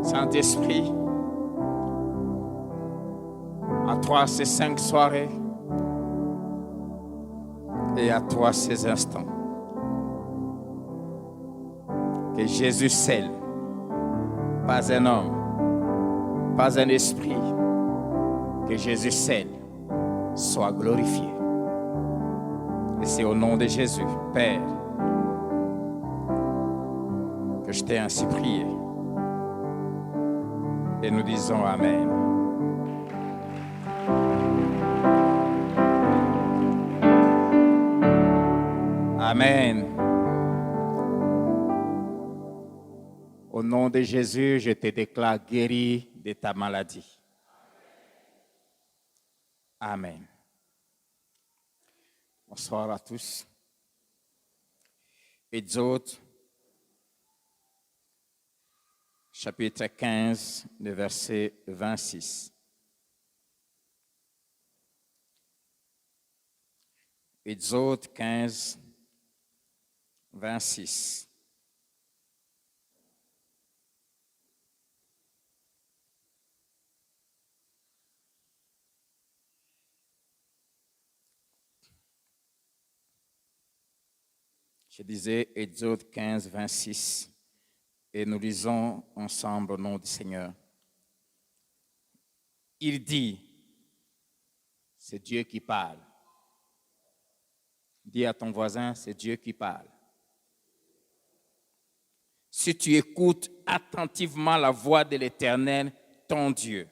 Saint-Esprit, à toi ces 5 soirées et à toi ces instants. Que Jésus seul, pas un homme, pas un esprit, que Jésus seul soit glorifié. Et c'est au nom de Jésus, Père, que je t'ai ainsi prié. Et nous disons Amen. Amen. Au nom de Jésus, je te déclare guéri de ta maladie. Amen. Bonsoir à tous. Exode, chapitre 15, le verset 26. Exode 15, 26. Je disais Exode 15, 26. Et nous lisons ensemble au nom du Seigneur. Il dit, c'est Dieu qui parle. Dis à ton voisin, c'est Dieu qui parle. Si tu écoutes attentivement la voix de l'Éternel, ton Dieu,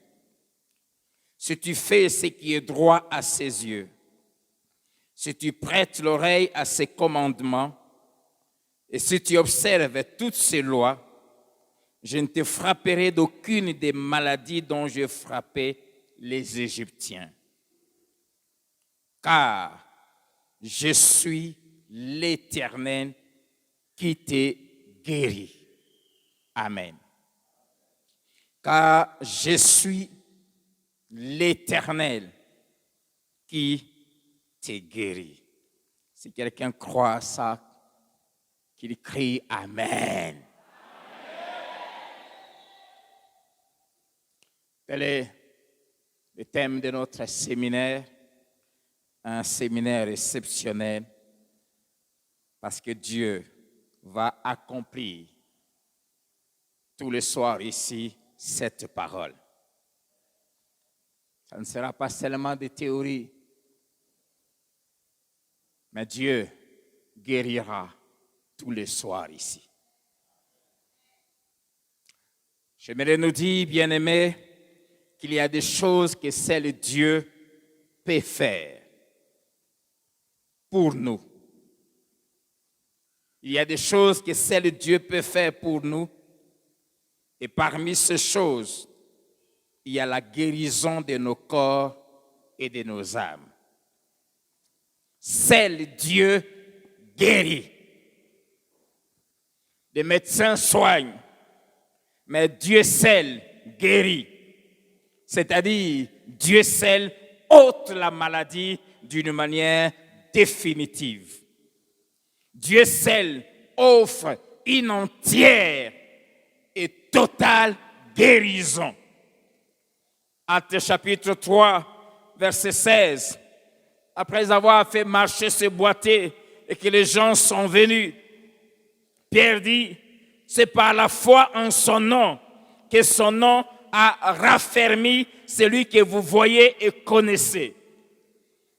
si tu fais ce qui est droit à ses yeux, si tu prêtes l'oreille à ses commandements, et si tu observes toutes ses lois, je ne te frapperai d'aucune des maladies dont je frappais les Égyptiens. Car je suis l'Éternel qui te guérit. Amen. Car je suis l'Éternel qui te guérit. Si quelqu'un croit à ça, qu'il crie Amen. Tel est le thème de notre séminaire, un séminaire exceptionnel, parce que Dieu va accomplir tous les soirs ici cette parole. Ça ne sera pas seulement des théories, mais Dieu guérira tous les soirs ici. J'aimerais nous dire, bien-aimés, qu'il y a des choses que seul Dieu peut faire pour nous. Il y a des choses que seul Dieu peut faire pour nous. Et parmi ces choses, il y a la guérison de nos corps et de nos âmes. Seul Dieu guérit. Les médecins soignent, mais Dieu seul guérit. C'est-à-dire, Dieu seul ôte la maladie d'une manière définitive. Dieu seul offre une entière et totale guérison. Actes chapitre 3, verset 16. Après avoir fait marcher ce boîtier et que les gens sont venus, Pierre dit, c'est par la foi en son nom que son nom a raffermi celui que vous voyez et connaissez.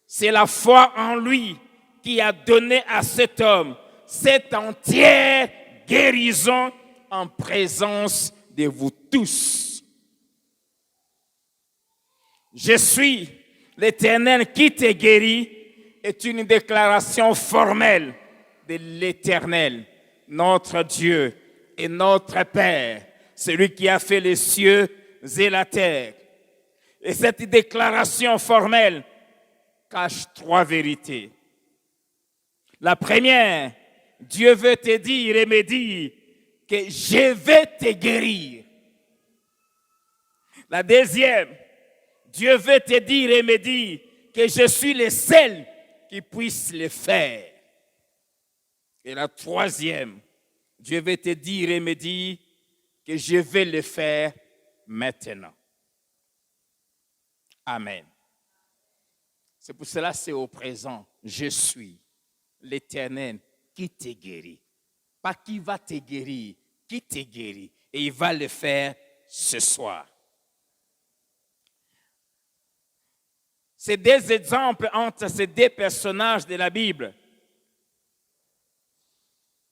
C'est la foi en lui qui a donné à cet homme cette entière guérison en présence de vous tous. Je suis l'Éternel qui te guérit est une déclaration formelle de l'Éternel, notre Dieu et notre Père, celui qui a fait les cieux et la terre. Et cette déclaration formelle cache 3 vérités. La première, Dieu veut te dire et me dire que je vais te guérir. La deuxième, Dieu veut te dire et me dire que je suis le seul qui puisse le faire. Et la troisième, Dieu veut te dire et me dire que je vais le faire maintenant. Amen. C'est pour cela que c'est au présent. Je suis l'Éternel qui te guérit. Pas qui va te guérir, qui te guérit. Et il va le faire ce soir. Ces deux exemples entre ces deux personnages de la Bible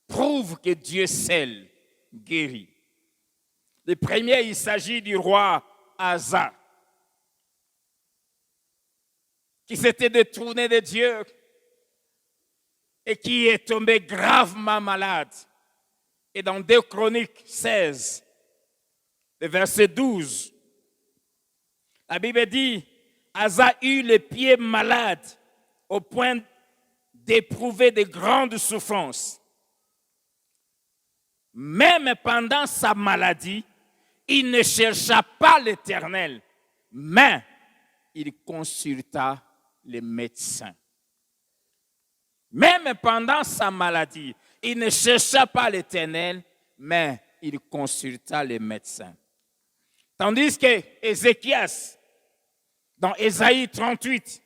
prouvent que Dieu seul guérit. Le premier, il s'agit du roi Asa, qui s'était détourné de Dieu et qui est tombé gravement malade. Et dans 2 Chroniques 16, le verset 12, la Bible dit, Asa eut les pieds malades au point d'éprouver de grandes souffrances. Même pendant sa maladie, il ne chercha pas l'Éternel, mais il consulta les médecins. Même pendant sa maladie, il ne chercha pas l'Éternel, mais il consulta les médecins. Tandis que Ézéchias, dans Ésaïe 38,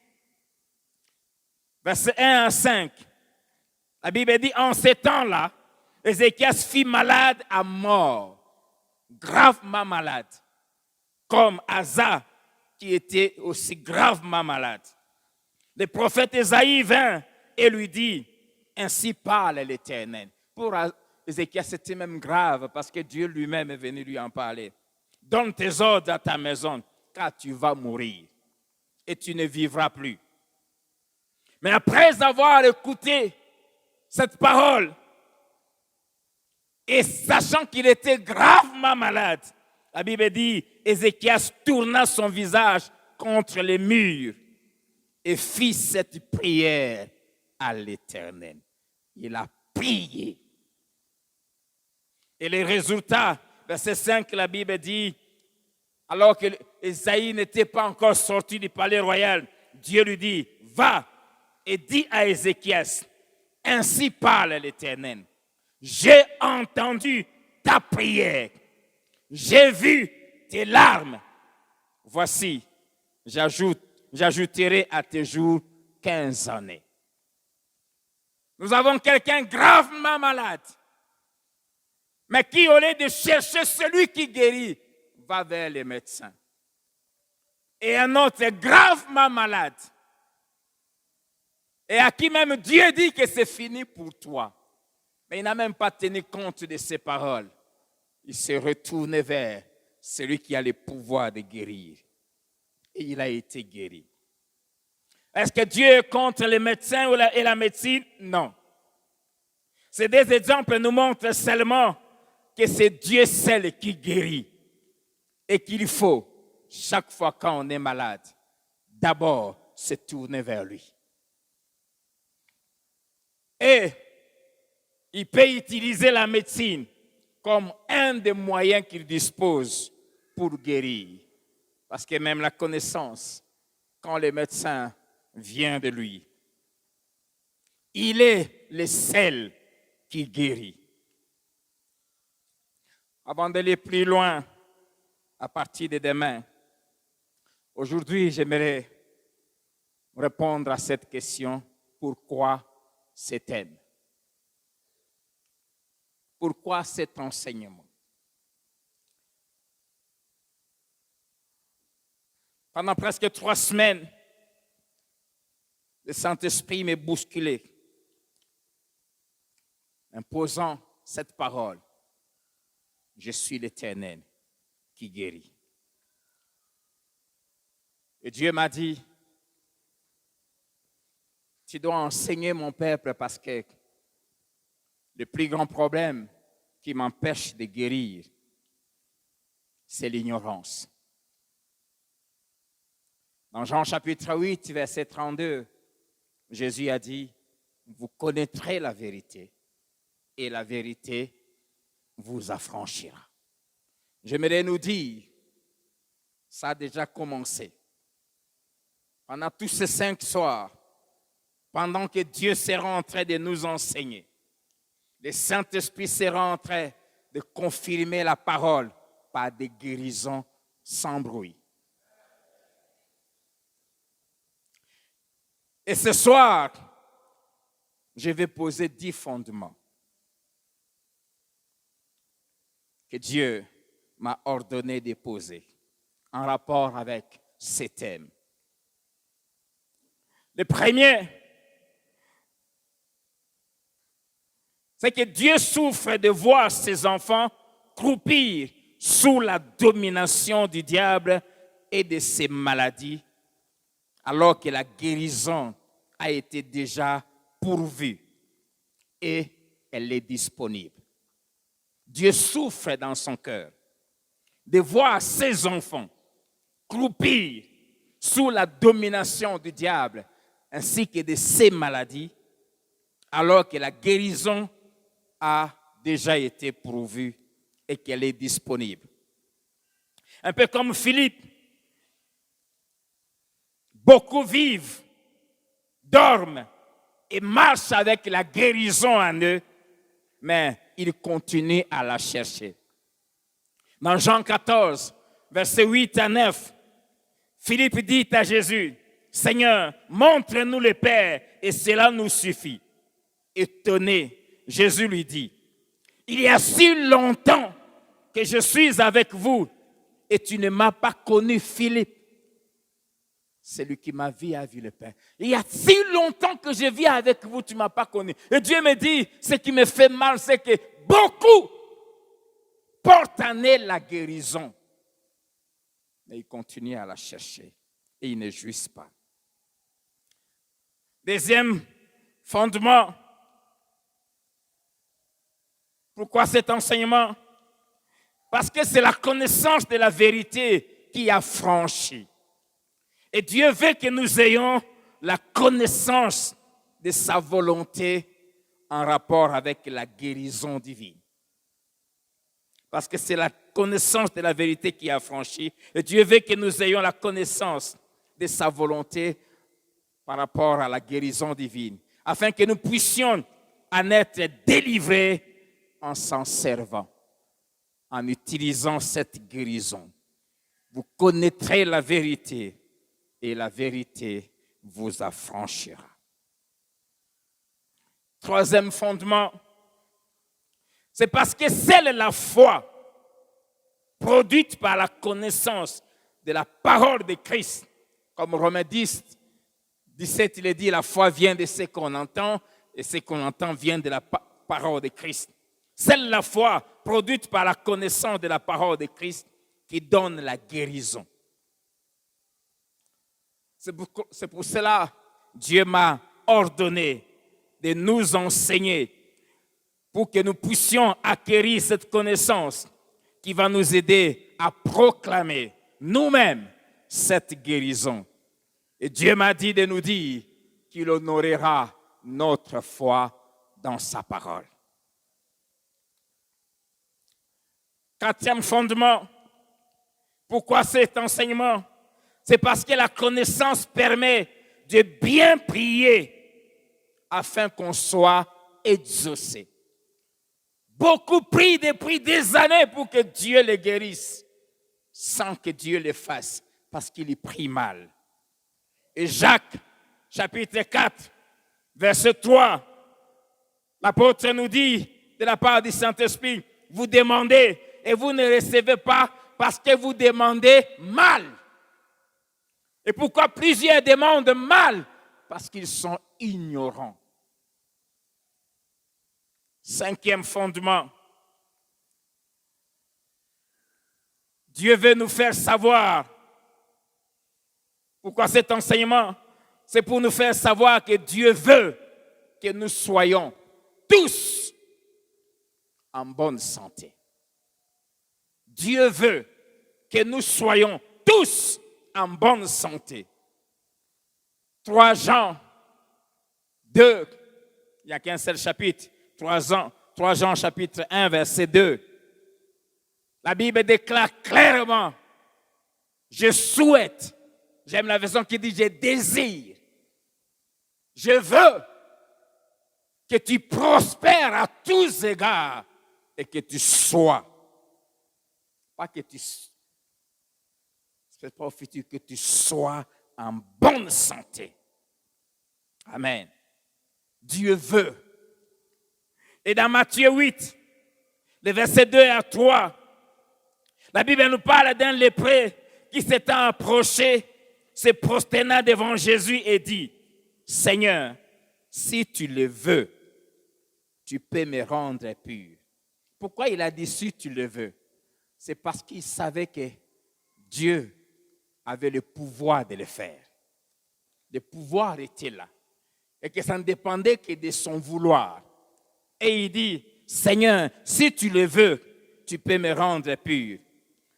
verset 1 à 5, la Bible dit, en ces temps-là, Ézéchias fut malade à mort, gravement malade, comme Asa, qui était aussi gravement malade. Le prophète Ésaïe vint et lui dit, ainsi parle l'Éternel. Pour Ézéchias, c'était même grave parce que Dieu lui-même est venu lui en parler. Donne tes ordres à ta maison, car tu vas mourir et tu ne vivras plus. Mais après avoir écouté cette parole, et sachant qu'il était gravement malade, la Bible dit, Ézéchias tourna son visage contre les murs et fit cette prière à l'Éternel. Il a prié. Et les résultats, verset 5, la Bible dit, alors que Ésaïe n'était pas encore sorti du palais royal, Dieu lui dit, va et dis à Ézéchias, ainsi parle l'Éternel. J'ai entendu ta prière. J'ai vu tes larmes. Voici, j'ajouterai à tes jours 15 années. Nous avons quelqu'un gravement malade, mais qui, au lieu de chercher celui qui guérit, va vers les médecins. Et un autre gravement malade, et à qui même Dieu dit que c'est fini pour toi. Mais il n'a même pas tenu compte de ses paroles. Il s'est retourné vers celui qui a le pouvoir de guérir. Et il a été guéri. Est-ce que Dieu est contre les médecins et la médecine? Non. Ces deux exemples nous montrent seulement que c'est Dieu seul qui guérit. Et qu'il faut, chaque fois quand on est malade, d'abord se tourner vers lui. Et il peut utiliser la médecine comme un des moyens qu'il dispose pour guérir. Parce que même la connaissance, quand le médecin vient de lui, il est le seul qui guérit. Avant d'aller plus loin, à partir de demain, aujourd'hui, j'aimerais répondre à cette question, pourquoi ce thème? Pourquoi cet enseignement? Pendant presque 3 semaines, le Saint-Esprit m'a bousculé, imposant cette parole. Je suis l'Éternel qui guérit. Et Dieu m'a dit, tu dois enseigner mon peuple parce que le plus grand problème qui m'empêche de guérir, c'est l'ignorance. Dans Jean chapitre 8, verset 32, Jésus a dit, vous connaîtrez la vérité et la vérité vous affranchira. J'aimerais nous dire, ça a déjà commencé. pendant tous ces 5 soirs, pendant que Dieu sera en train de nous enseigner, le Saint-Esprit sera en train de confirmer la parole par des guérisons sans bruit. Et ce soir, je vais poser 10 fondements que Dieu m'a ordonné de poser en rapport avec ces thèmes. Le premier, c'est que Dieu souffre de voir ses enfants croupir sous la domination du diable et de ses maladies, alors que la guérison a été déjà pourvue et elle est disponible. Dieu souffre dans son cœur de voir ses enfants croupir sous la domination du diable ainsi que de ses maladies, alors que la guérison a déjà été pourvue et qu'elle est disponible. Un peu comme Philippe, beaucoup vivent, dorment et marchent avec la guérison en eux, mais ils continuent à la chercher. Dans Jean 14, versets 8 à 9, Philippe dit à Jésus, « Seigneur, montre-nous le Père et cela nous suffit. » Étonné, Jésus lui dit, « Il y a si longtemps que je suis avec vous et tu ne m'as pas connu, Philippe. Celui qui m'a vu a vu le Père. Il y a si longtemps que je vis avec vous, tu ne m'as pas connu. » Et Dieu me dit, ce qui me fait mal, c'est que beaucoup portent en eux la guérison. Mais ils continuent à la chercher et ils ne jouissent pas. Deuxième fondement. Pourquoi cet enseignement? Parce que c'est la connaissance de la vérité qui a franchi. Et Dieu veut que nous ayons la connaissance de sa volonté en rapport avec la guérison divine. Parce que c'est la connaissance de la vérité qui a franchi. Et Dieu veut que nous ayons la connaissance de sa volonté par rapport à la guérison divine, afin que nous puissions en être délivrés en s'en servant, en utilisant cette guérison. Vous connaîtrez la vérité et la vérité vous affranchira. Troisième fondement, c'est parce que seule la foi produite par la connaissance de la parole de Christ, comme Romains 10, 17, il est dit, la foi vient de ce qu'on entend et ce qu'on entend vient de la parole de Christ. Seule la foi produite par la connaissance de la parole de Christ qui donne la guérison. C'est pour cela que Dieu m'a ordonné de nous enseigner pour que nous puissions acquérir cette connaissance qui va nous aider à proclamer nous-mêmes cette guérison. Et Dieu m'a dit de nous dire qu'il honorera notre foi dans sa parole. Quatrième fondement, pourquoi cet enseignement? C'est parce que la connaissance permet de bien prier afin qu'on soit exaucé. Beaucoup prient depuis des années pour que Dieu les guérisse, sans que Dieu les fasse, parce qu'ils prient mal. Et Jacques, chapitre 4, verset 3, l'apôtre nous dit, de la part du Saint-Esprit, vous demandez et vous ne recevez pas parce que vous demandez mal. Et pourquoi plusieurs demandent mal? Parce qu'ils sont ignorants. Cinquième fondement. Dieu veut nous faire savoir. Pourquoi cet enseignement? C'est pour nous faire savoir que Dieu veut que nous soyons tous en bonne santé. Dieu veut que nous soyons tous en bonne santé. 3 Jean 2, il n'y a qu'un seul chapitre, 3 Jean chapitre 1, verset 2. La Bible déclare clairement, je souhaite J'aime la version qui dit, je désire. Je veux que tu prospères à tous égards et que tu sois. Pas que tu pas au futur, que tu sois en bonne santé. Amen. Dieu veut. Et dans Matthieu 8, les versets 2 à 3, la Bible nous parle d'un lépreux qui s'étant approché, se prosternant devant Jésus et dit, Seigneur, si tu le veux, tu peux me rendre pur. Pourquoi il a dit si tu le veux? C'est parce qu'il savait que Dieu avait le pouvoir de le faire. Le pouvoir était là. Et que ça ne dépendait que de son vouloir. Et il dit, Seigneur, si tu le veux, tu peux me rendre pur.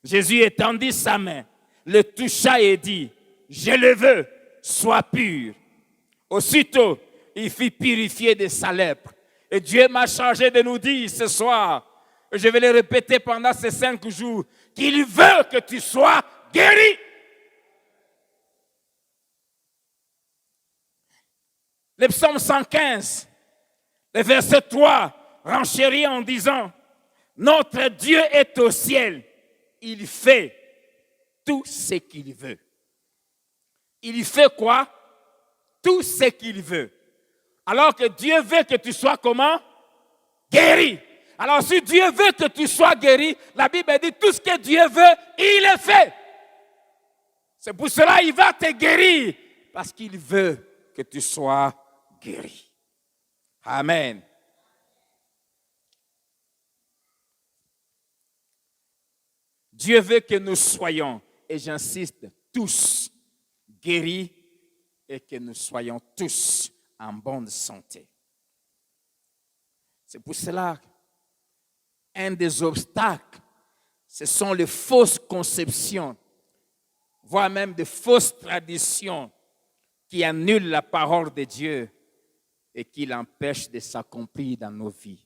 Jésus étendit sa main, le toucha et dit, je le veux, sois pur. Aussitôt, il fut purifié de sa lèpre. Et Dieu m'a chargé de nous dire ce soir, et je vais le répéter pendant ces 5 jours, qu'il veut que tu sois guéri. Le psaume 115, le verset 3, renchérit en disant, notre Dieu est au ciel, il fait tout ce qu'il veut. Il fait quoi? Tout ce qu'il veut. Alors que Dieu veut que tu sois comment? Guéri. Alors si Dieu veut que tu sois guéri, la Bible dit tout ce que Dieu veut, il le fait. C'est pour cela qu'il va te guérir. Parce qu'il veut que tu sois guéri. Amen. Dieu veut que nous soyons, et j'insiste, tous guéris et que nous soyons tous en bonne santé. C'est pour cela qu'un des obstacles, ce sont les fausses conceptions, voire même des fausses traditions qui annulent la parole de Dieu et qui l'empêchent de s'accomplir dans nos vies.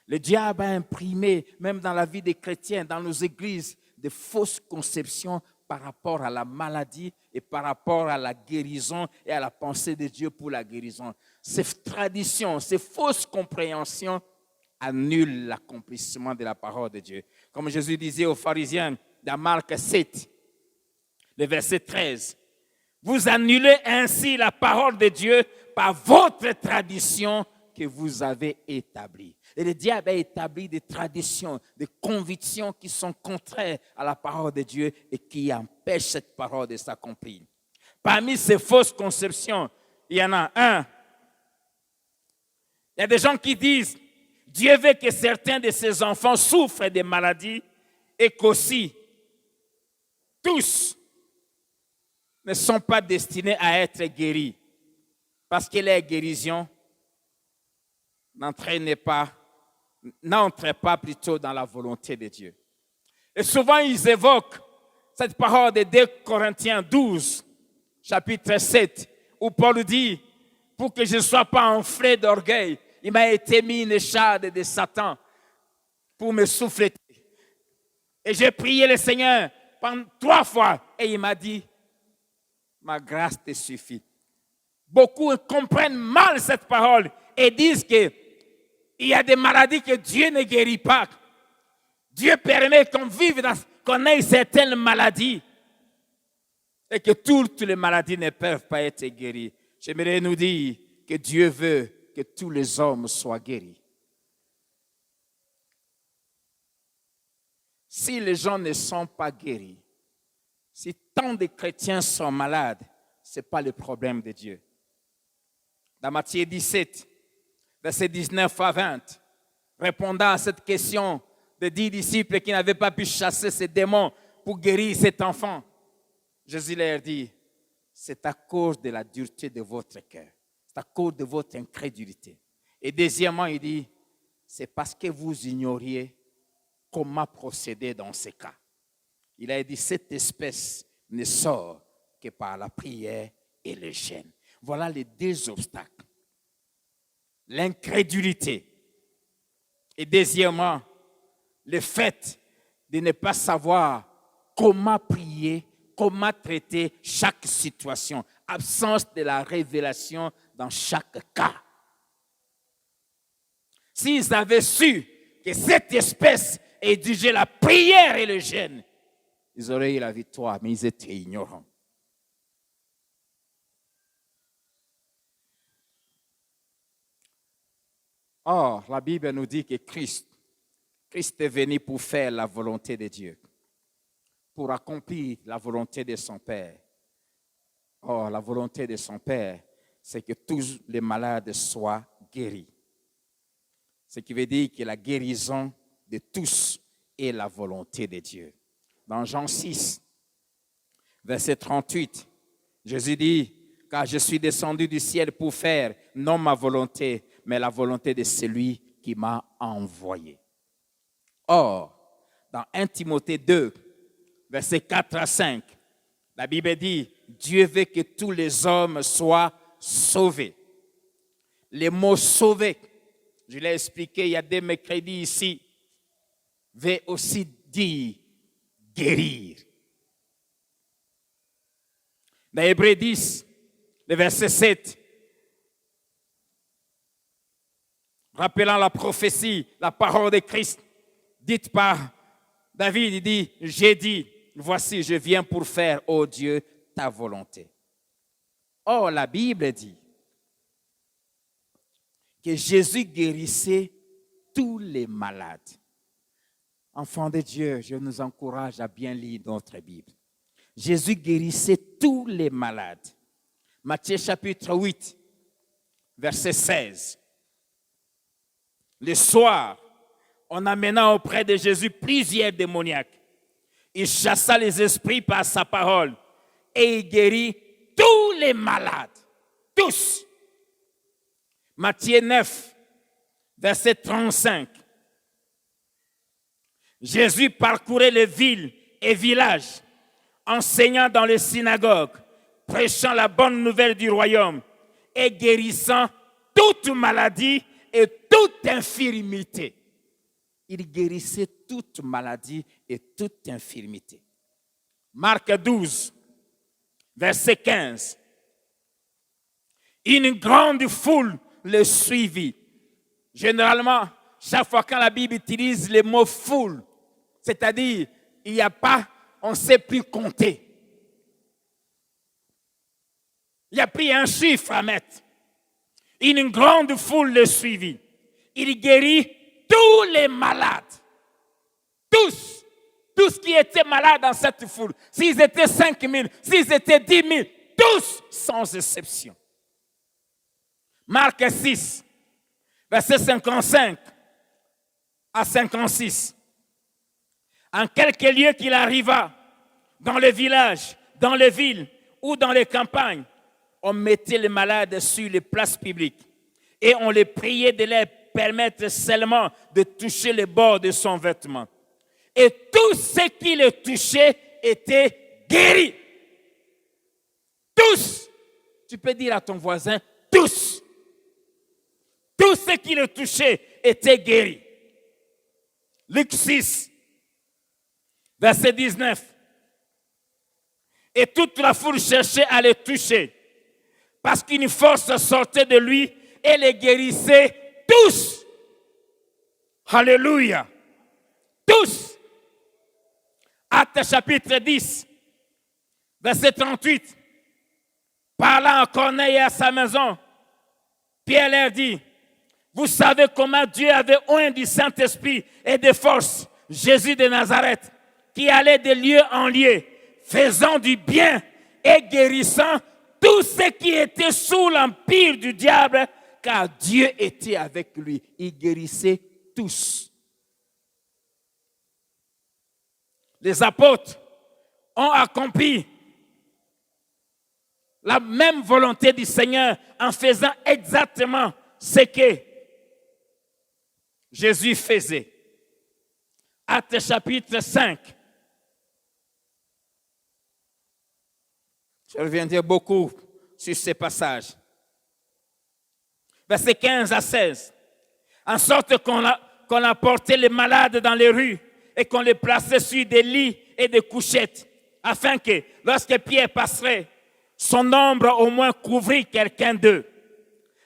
Le diable a imprimé, même dans la vie des chrétiens, dans nos églises, de fausses conceptions par rapport à la maladie et par rapport à la guérison et à la pensée de Dieu pour la guérison. Ces traditions, ces fausses compréhensions annulent l'accomplissement de la parole de Dieu. Comme Jésus disait aux pharisiens dans Marc 7, le verset 13, vous annulez ainsi la parole de Dieu par votre tradition que vous avez établie. Et le diable a établi des traditions, des convictions qui sont contraires à la parole de Dieu et qui empêchent cette parole de s'accomplir. Parmi ces fausses conceptions, il y en a un. Il y a des gens qui disent, Dieu veut que certains de ses enfants souffrent des maladies et qu'aussi tous ne sont pas destinés à être guéris. Parce que les guérisons n'entrent pas plutôt dans la volonté de Dieu. Et souvent, ils évoquent cette parole de 2 Corinthiens 12, chapitre 7, où Paul dit, pour que je ne sois pas enflé d'orgueil, il m'a été mis une écharde de Satan pour me souffleter. Et j'ai prié le Seigneur pendant 3 fois et il m'a dit, ma grâce te suffit. Beaucoup comprennent mal cette parole et disent qu'il y a des maladies que Dieu ne guérit pas. Dieu permet qu'on ait certaines maladies et que toutes les maladies ne peuvent pas être guéries. J'aimerais nous dire que Dieu veut que tous les hommes soient guéris. Si les gens ne sont pas guéris, si tant de chrétiens sont malades, ce n'est pas le problème de Dieu. Dans Matthieu 17, versets 19 à 20, répondant à cette question de 10 disciples qui n'avaient pas pu chasser ces démons pour guérir cet enfant, Jésus leur dit, c'est à cause de la dureté de votre cœur, c'est à cause de votre incrédulité. Et deuxièmement, il dit, c'est parce que vous ignoriez comment procéder dans ces cas. Il a dit, cette espèce ne sort que par la prière et le jeûne. Voilà les 2 obstacles. L'incrédulité. Et deuxièmement, le fait de ne pas savoir comment prier, comment traiter chaque situation, absence de la révélation dans chaque cas. S'ils avaient su que cette espèce exigeait la prière et le jeûne, ils auraient eu la victoire, mais ils étaient ignorants. Or, la Bible nous dit que Christ est venu pour faire la volonté de Dieu, pour accomplir la volonté de son Père. Or, la volonté de son Père, c'est que tous les malades soient guéris. Ce qui veut dire que la guérison de tous est la volonté de Dieu. Dans Jean 6, verset 38, Jésus dit, « Car je suis descendu du ciel pour faire non ma volonté, mais la volonté de celui qui m'a envoyé. » Or, dans 1 Timothée 2, versets 4 à 5, la Bible dit, Dieu veut que tous les hommes soient sauvés. Le mot sauver, je l'ai expliqué il y a 2 mercredis ici, veut aussi dire guérir. Dans Hébreux 10, le verset 7, rappelant la prophétie, la parole de Christ, dite par David, il dit, j'ai dit, voici, je viens pour faire, ô Dieu, ta volonté. Or, la Bible dit que Jésus guérissait tous les malades. Enfants de Dieu, je nous encourage à bien lire notre Bible. Jésus guérissait tous les malades. Matthieu chapitre 8, verset 16. Le soir, en amenant auprès de Jésus plusieurs démoniaques, il chassa les esprits par sa parole et il guérit tous les malades. Tous. Matthieu 9, verset 35. Jésus parcourait les villes et villages, enseignant dans les synagogues, prêchant la bonne nouvelle du royaume et guérissant toute maladie et toute infirmité. Il guérissait toute maladie et toute infirmité. Marc 12, verset 15. Une grande foule le suivit. Généralement, chaque fois quand la Bible utilise le mot foule, c'est-à-dire, il n'y a pas, on ne sait plus compter. Il n'y a plus un chiffre à mettre. Une grande foule le suivit. Il guérit tous les malades. Tous. Tous qui étaient malades dans cette foule. S'ils étaient 5 000, s'ils étaient 10 000, tous sans exception. Marc 6, verset 55 à 56. En quelque lieu qu'il arriva, dans le village, dans les villes ou dans les campagnes, on mettait les malades sur les places publiques et on les priait de leur permettre seulement de toucher le bord de son vêtement. Et tous ceux qui le touchaient étaient guéris. Tous. Tu peux dire à ton voisin, tous. Tous ceux qui le touchaient étaient guéris. Luc 6, verset 19. Et toute la foule cherchait à le toucher, parce qu'une force sortait de lui et les guérissait tous. Alléluia. Tous. Actes chapitre 10, verset 38. Parlant à Corneille et à sa maison, Pierre leur dit, vous savez comment Dieu avait oint du Saint-Esprit et de force Jésus de Nazareth, qui allait de lieu en lieu, faisant du bien et guérissant tous ceux qui étaient sous l'empire du diable, car Dieu était avec lui. Il guérissait tous. Les apôtres ont accompli la même volonté du Seigneur en faisant exactement ce que Jésus faisait. Actes chapitre 5. Je reviendrai beaucoup sur ces passages. Versets 15 à 16. En sorte qu'on apportait les malades dans les rues et qu'on les plaçait sur des lits et des couchettes afin que, lorsque Pierre passerait, son ombre au moins couvrit quelqu'un d'eux.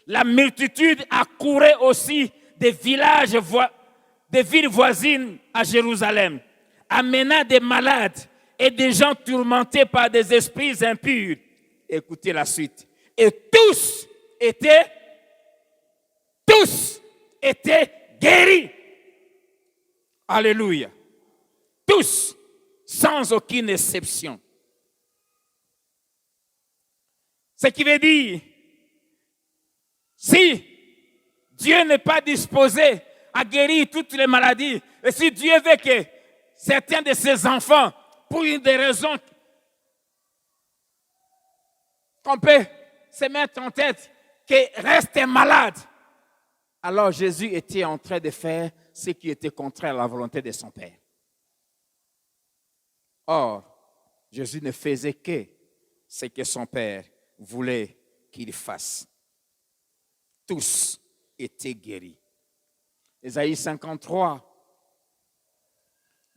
La multitude accourait aussi des villes voisines à Jérusalem, amenant des malades et des gens tourmentés par des esprits impurs. Écoutez la suite. Et tous étaient guéris. Alléluia. Tous, sans aucune exception. Ce qui veut dire, si Dieu n'est pas disposé à guérir toutes les maladies, et si Dieu veut que certains de ses enfants, pour une des raisons qu'on peut se mettre en tête, que restent malades, alors Jésus était en train de faire ce qui était contraire à la volonté de son Père. Or, Jésus ne faisait que ce que son Père voulait qu'il fasse. Tous étaient guéris. Ésaïe 53,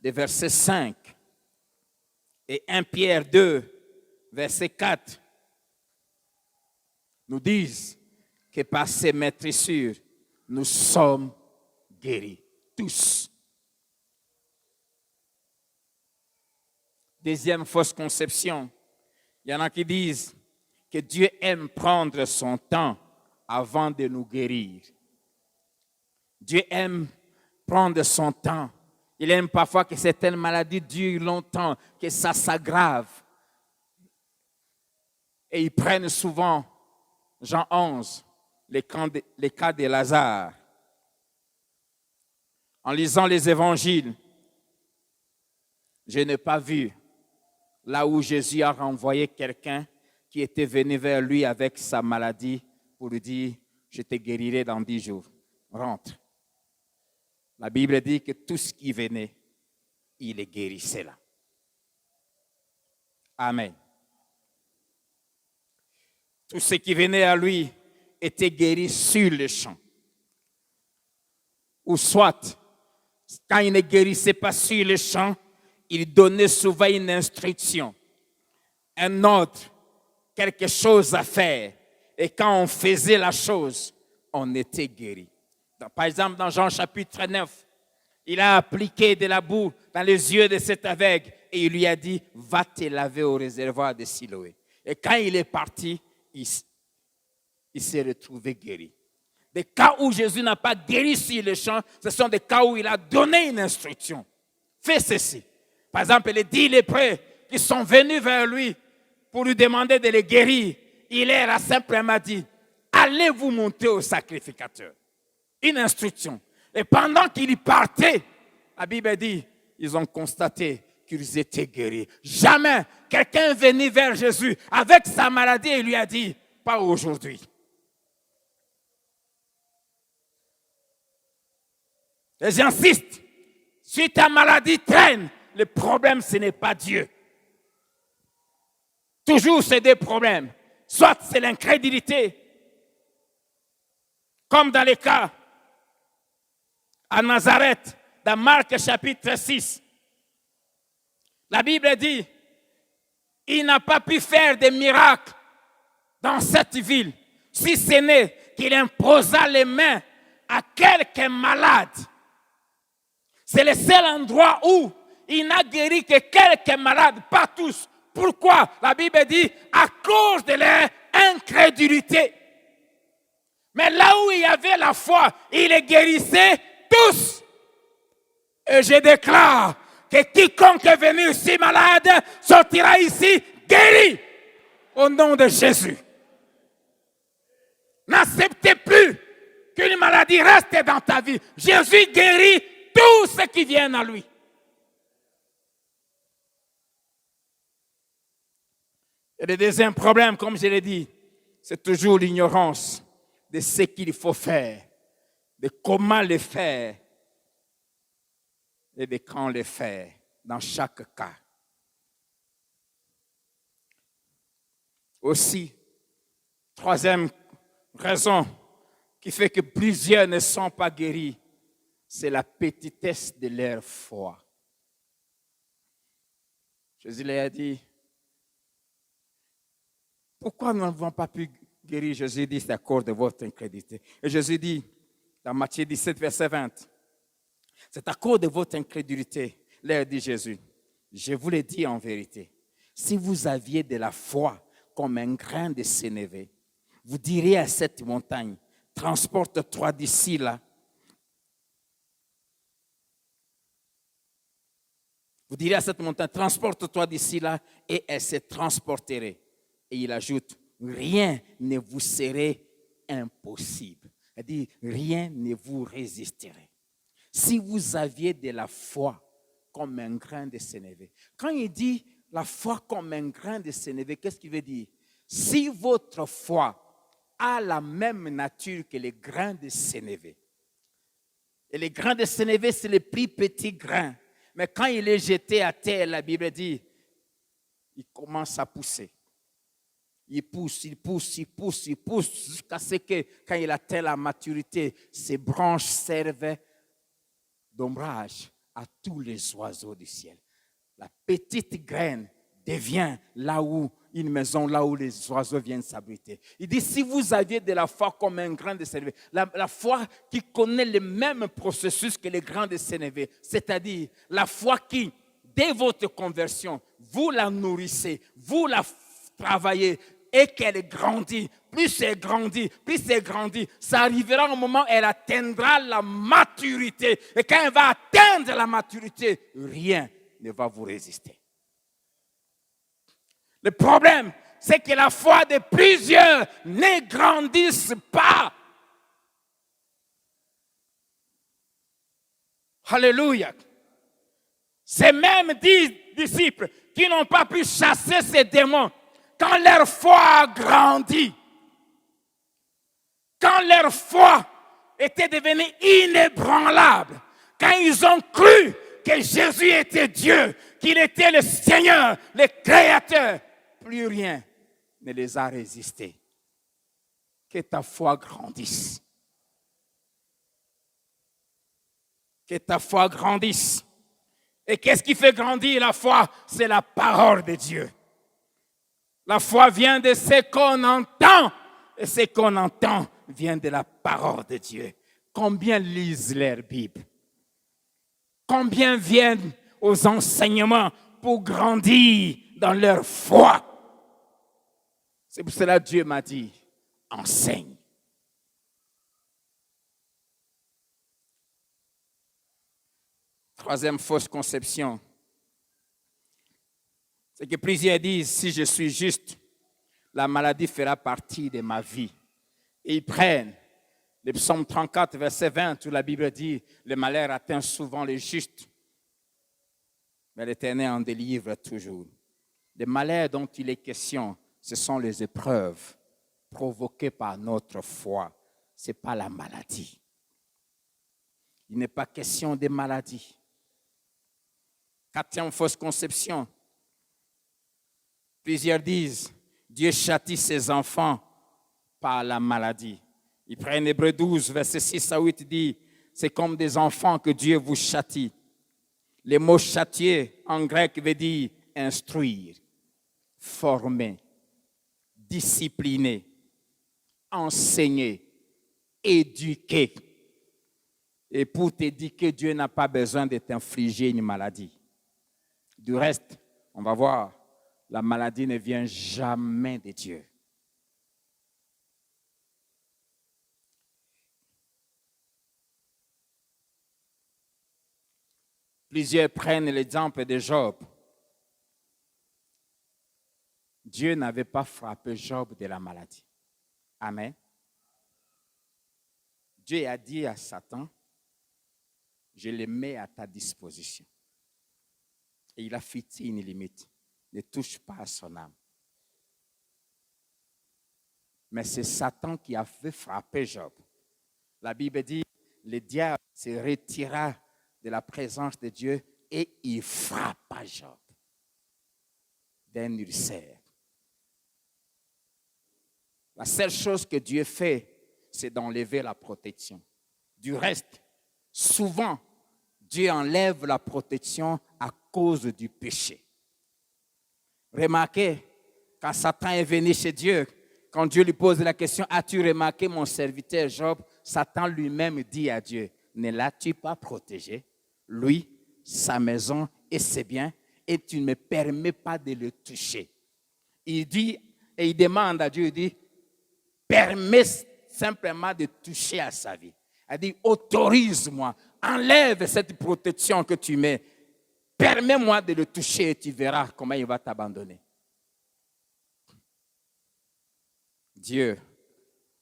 des versets 5 et 1 Pierre 2, verset 4, nous disent que par ces maîtrissures, nous sommes guéris. Tous. Deuxième fausse conception. Il y en a qui disent que Dieu aime prendre son temps avant de nous guérir. Dieu aime prendre son temps. Il aime parfois que certaines maladies durent longtemps, que ça s'aggrave. Et ils prennent souvent, Jean 11, les cas de Lazare. En lisant les évangiles, je n'ai pas vu là où Jésus a renvoyé quelqu'un qui était venu vers lui avec sa maladie pour lui dire, je te guérirai dans 10 jours. Rentre. La Bible dit que tout ce qui venait, il les guérissait là. Amen. Tout ce qui venait à lui était guéri sur le champ. Ou soit, quand il ne guérissait pas sur le champ, il donnait souvent une instruction, un ordre, quelque chose à faire. Et quand on faisait la chose, on était guéri. Par exemple, dans Jean chapitre 9, il a appliqué de la boue dans les yeux de cet aveugle et il lui a dit, va te laver au réservoir de Siloé. Et quand il est parti, il s'est retrouvé guéri. Des cas où Jésus n'a pas guéri sur le champ, ce sont des cas où il a donné une instruction. Fais ceci. Par exemple, les 10 lépreux qui sont venus vers lui pour lui demander de les guérir, il leur a simplement dit, allez vous monter au sacrificateur. Une instruction. Et pendant qu'il partait, la Bible dit, ils ont constaté qu'ils étaient guéris. Jamais quelqu'un est venu vers Jésus avec sa maladie et lui a dit, pas aujourd'hui. Et j'insiste, si ta maladie traîne, le problème, ce n'est pas Dieu. Toujours, c'est des problèmes. Soit c'est l'incrédulité, comme dans les cas à Nazareth, dans Marc chapitre 6. La Bible dit, il n'a pas pu faire de miracles dans cette ville, si ce n'est qu'il imposa les mains à quelques malades. C'est le seul endroit où il n'a guéri que quelques malades, pas tous. Pourquoi? La Bible dit, à cause de leur incrédulité. Mais là où il y avait la foi, il les guérissait tous. Et je déclare que quiconque est venu ici malade sortira ici guéri. Au nom de Jésus. N'acceptez plus qu'une maladie reste dans ta vie. Jésus guérit tous ceux qui viennent à lui. Et le deuxième problème, comme je l'ai dit, c'est toujours l'ignorance de ce qu'il faut faire, de comment le faire et de quand le faire dans chaque cas. Aussi, troisième raison qui fait que plusieurs ne sont pas guéris, c'est la petitesse de leur foi. Jésus lui a dit, pourquoi nous n'avons pas pu guérir? Jésus dit, c'est à cause de votre incrédulité. Et Jésus dit, dans Matthieu 17, verset 20, c'est à cause de votre incrédulité. Leur dit Jésus, je vous le dis en vérité, si vous aviez de la foi comme un grain de sénévé, vous diriez à cette montagne, transporte-toi d'ici là. Vous direz à cette montagne, transporte-toi d'ici là, et elle se transporterait. Et il ajoute, rien ne vous serait impossible. Il dit, rien ne vous résisterait. Si vous aviez de la foi comme un grain de sénévé. Quand il dit la foi comme un grain de sénévé, qu'est-ce qu'il veut dire? Si votre foi a la même nature que les grains de sénévé. Et les grains de sénévé, c'est les plus petits grains. Mais quand il est jeté à terre, la Bible dit, il commence à pousser. Il pousse, il pousse, il pousse, il pousse, jusqu'à ce que quand il atteint la maturité, ses branches servent d'ombrage à tous les oiseaux du ciel. La petite graine devient là où une maison, là où les oiseaux viennent s'abriter. Il dit, si vous aviez de la foi comme un grain de sénévé, la foi qui connaît le même processus que les grains de sénévé, c'est-à-dire la foi qui, dès votre conversion, vous la nourrissez, vous la travaillez, et qu'elle grandit, plus elle grandit, ça arrivera au moment où elle atteindra la maturité. Et quand elle va atteindre la maturité, rien ne va vous résister. Le problème, c'est que la foi de plusieurs ne grandisse pas. Alléluia. Ces mêmes 10 disciples qui n'ont pas pu chasser ces démons, quand leur foi a grandi, quand leur foi était devenue inébranlable, quand ils ont cru que Jésus était Dieu, qu'il était le Seigneur, le Créateur, plus rien ne les a résistés. Que ta foi grandisse. Que ta foi grandisse. Et qu'est-ce qui fait grandir la foi? C'est la parole de Dieu. La foi vient de ce qu'on entend. Et ce qu'on entend vient de la parole de Dieu. Combien lisent leur Bible? Combien viennent aux enseignements pour grandir dans leur foi? C'est pour cela que Dieu m'a dit, enseigne. Troisième fausse conception, c'est que plusieurs disent, si je suis juste, la maladie fera partie de ma vie. Et ils prennent le psaume 34, verset 20, où la Bible dit, le malheur atteint souvent les justes, mais l'Éternel en délivre toujours. Les malheurs dont il est question, ce sont les épreuves provoquées par notre foi. Ce n'est pas la maladie. Il n'est pas question de maladie. Quatrième fausse conception. Plusieurs disent, Dieu châtie ses enfants par la maladie. Ils prennent Hébreux 12, verset 6 à 8, dit, c'est comme des enfants que Dieu vous châtie. Le mot châtier en grec veut dire instruire, former, discipliner, enseigner, éduquer. Et pour t'éduquer, Dieu n'a pas besoin de t'infliger une maladie. Du reste, on va voir, la maladie ne vient jamais de Dieu. Plusieurs prennent l'exemple de Job. Dieu n'avait pas frappé Job de la maladie. Amen. Dieu a dit à Satan, je le mets à ta disposition. Et il a fixé une limite. Ne touche pas à son âme. Mais c'est Satan qui a fait frapper Job. La Bible dit, le diable se retira de la présence de Dieu et il frappa Job d'un ulcère. La seule chose que Dieu fait, c'est d'enlever la protection. Du reste, souvent, Dieu enlève la protection à cause du péché. Remarquez, quand Satan est venu chez Dieu, quand Dieu lui pose la question, as-tu remarqué mon serviteur Job? Satan lui-même dit à Dieu, ne l'as-tu pas protégé? Lui, sa maison et ses biens, et tu ne me permets pas de le toucher. Il dit, et il demande à Dieu, il dit, permets simplement de toucher à sa vie. Il dit, autorise-moi, enlève cette protection que tu mets. Permets-moi de le toucher et tu verras comment il va t'abandonner. Dieu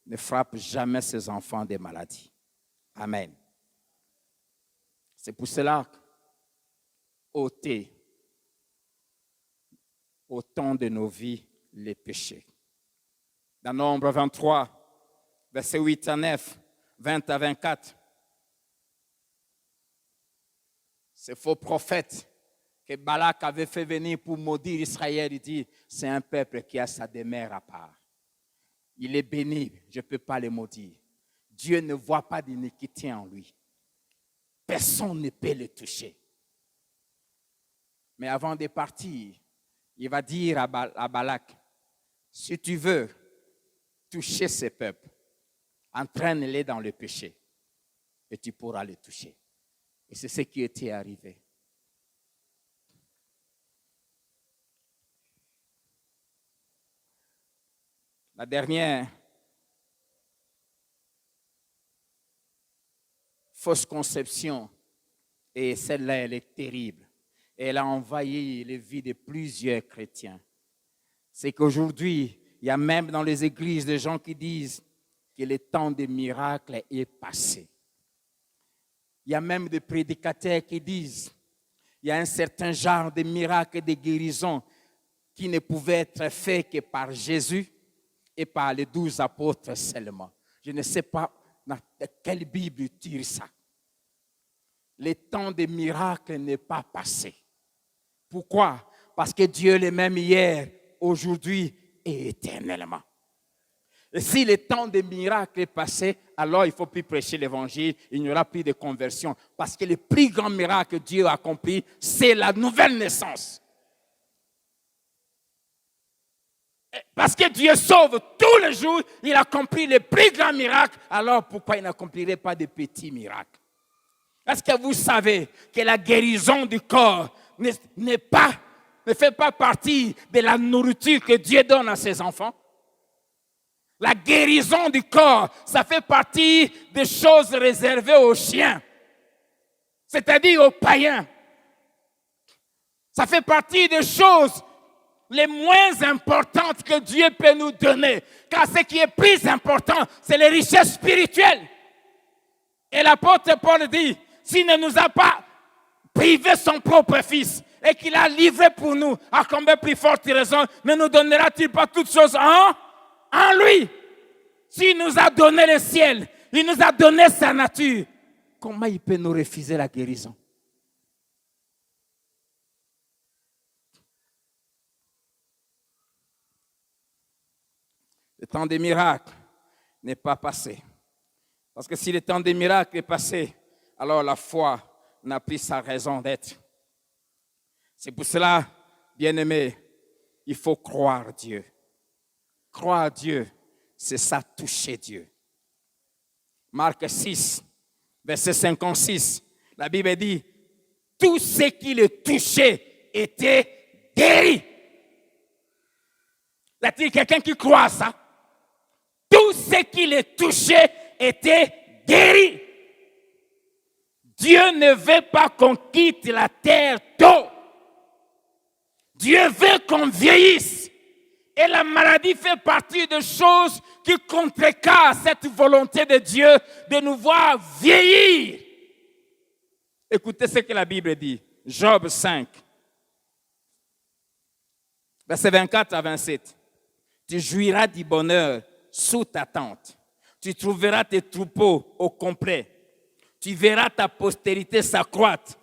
ne frappe jamais ses enfants des maladies. Amen. C'est pour cela qu'ôter au temps de nos vies les péchés. Dans Nombre 23, versets 8 à 9, 20 à 24, ce faux prophète que Balak avait fait venir pour maudire Israël, il dit, c'est un peuple qui a sa demeure à part. Il est béni, je ne peux pas le maudire. Dieu ne voit pas d'iniquité en lui. Personne ne peut le toucher. Mais avant de partir, il va dire à Balak, si tu veux toucher ces peuples, entraîne-les dans le péché et tu pourras les toucher. Et c'est ce qui était arrivé. La dernière fausse conception, et celle-là, elle est terrible. Elle a envahi les vies de plusieurs chrétiens. C'est qu'aujourd'hui, il y a même dans les églises des gens qui disent que le temps des miracles est passé. Il y a même des prédicateurs qui disent qu'il y a un certain genre de miracles et de guérisons qui ne pouvaient être faits que par Jésus et par les 12 apôtres seulement. Je ne sais pas dans quelle Bible tire ça. Le temps des miracles n'est pas passé. Pourquoi? Parce que Dieu est le même hier, aujourd'hui et éternellement. Et si le temps des miracles est passé, alors il ne faut plus prêcher l'évangile, il n'y aura plus de conversion. Parce que le plus grand miracle que Dieu a accompli, c'est la nouvelle naissance. Parce que Dieu sauve tous les jours, il accomplit les plus grands miracles, alors pourquoi il n'accomplirait pas de petits miracles? Est-ce que vous savez que la guérison du corps ne fait pas partie de la nourriture que Dieu donne à ses enfants? La guérison du corps, ça fait partie des choses réservées aux chiens, c'est-à-dire aux païens. Ça fait partie des choses les moins importantes que Dieu peut nous donner. Car ce qui est plus important, c'est les richesses spirituelles. Et l'apôtre Paul dit, s'il ne nous a pas privé son propre fils et qu'il a livré pour nous, à combien plus forte raison ne nous donnera-t-il pas toutes choses en lui? S'il nous a donné le ciel, il nous a donné sa nature, comment il peut nous refuser la guérison? Le temps des miracles n'est pas passé. Parce que si le temps des miracles est passé, alors la foi n'a plus sa raison d'être. C'est pour cela, bien-aimés, il faut croire Dieu. Croire Dieu, c'est ça, toucher Dieu. Marc 6, verset 56, la Bible dit, tout ce qui le touchait était guéri. Y a-t-il quelqu'un qui croit à ça? Tout ce qui le touchait était guéri. Dieu ne veut pas qu'on quitte la terre tôt. Dieu veut qu'on vieillisse. Et la maladie fait partie des choses qui contrecarrent cette volonté de Dieu de nous voir vieillir. Écoutez ce que la Bible dit. Job 5, versets 24 à 27. Tu jouiras du bonheur sous ta tente. Tu trouveras tes troupeaux au complet. Tu verras ta postérité s'accroître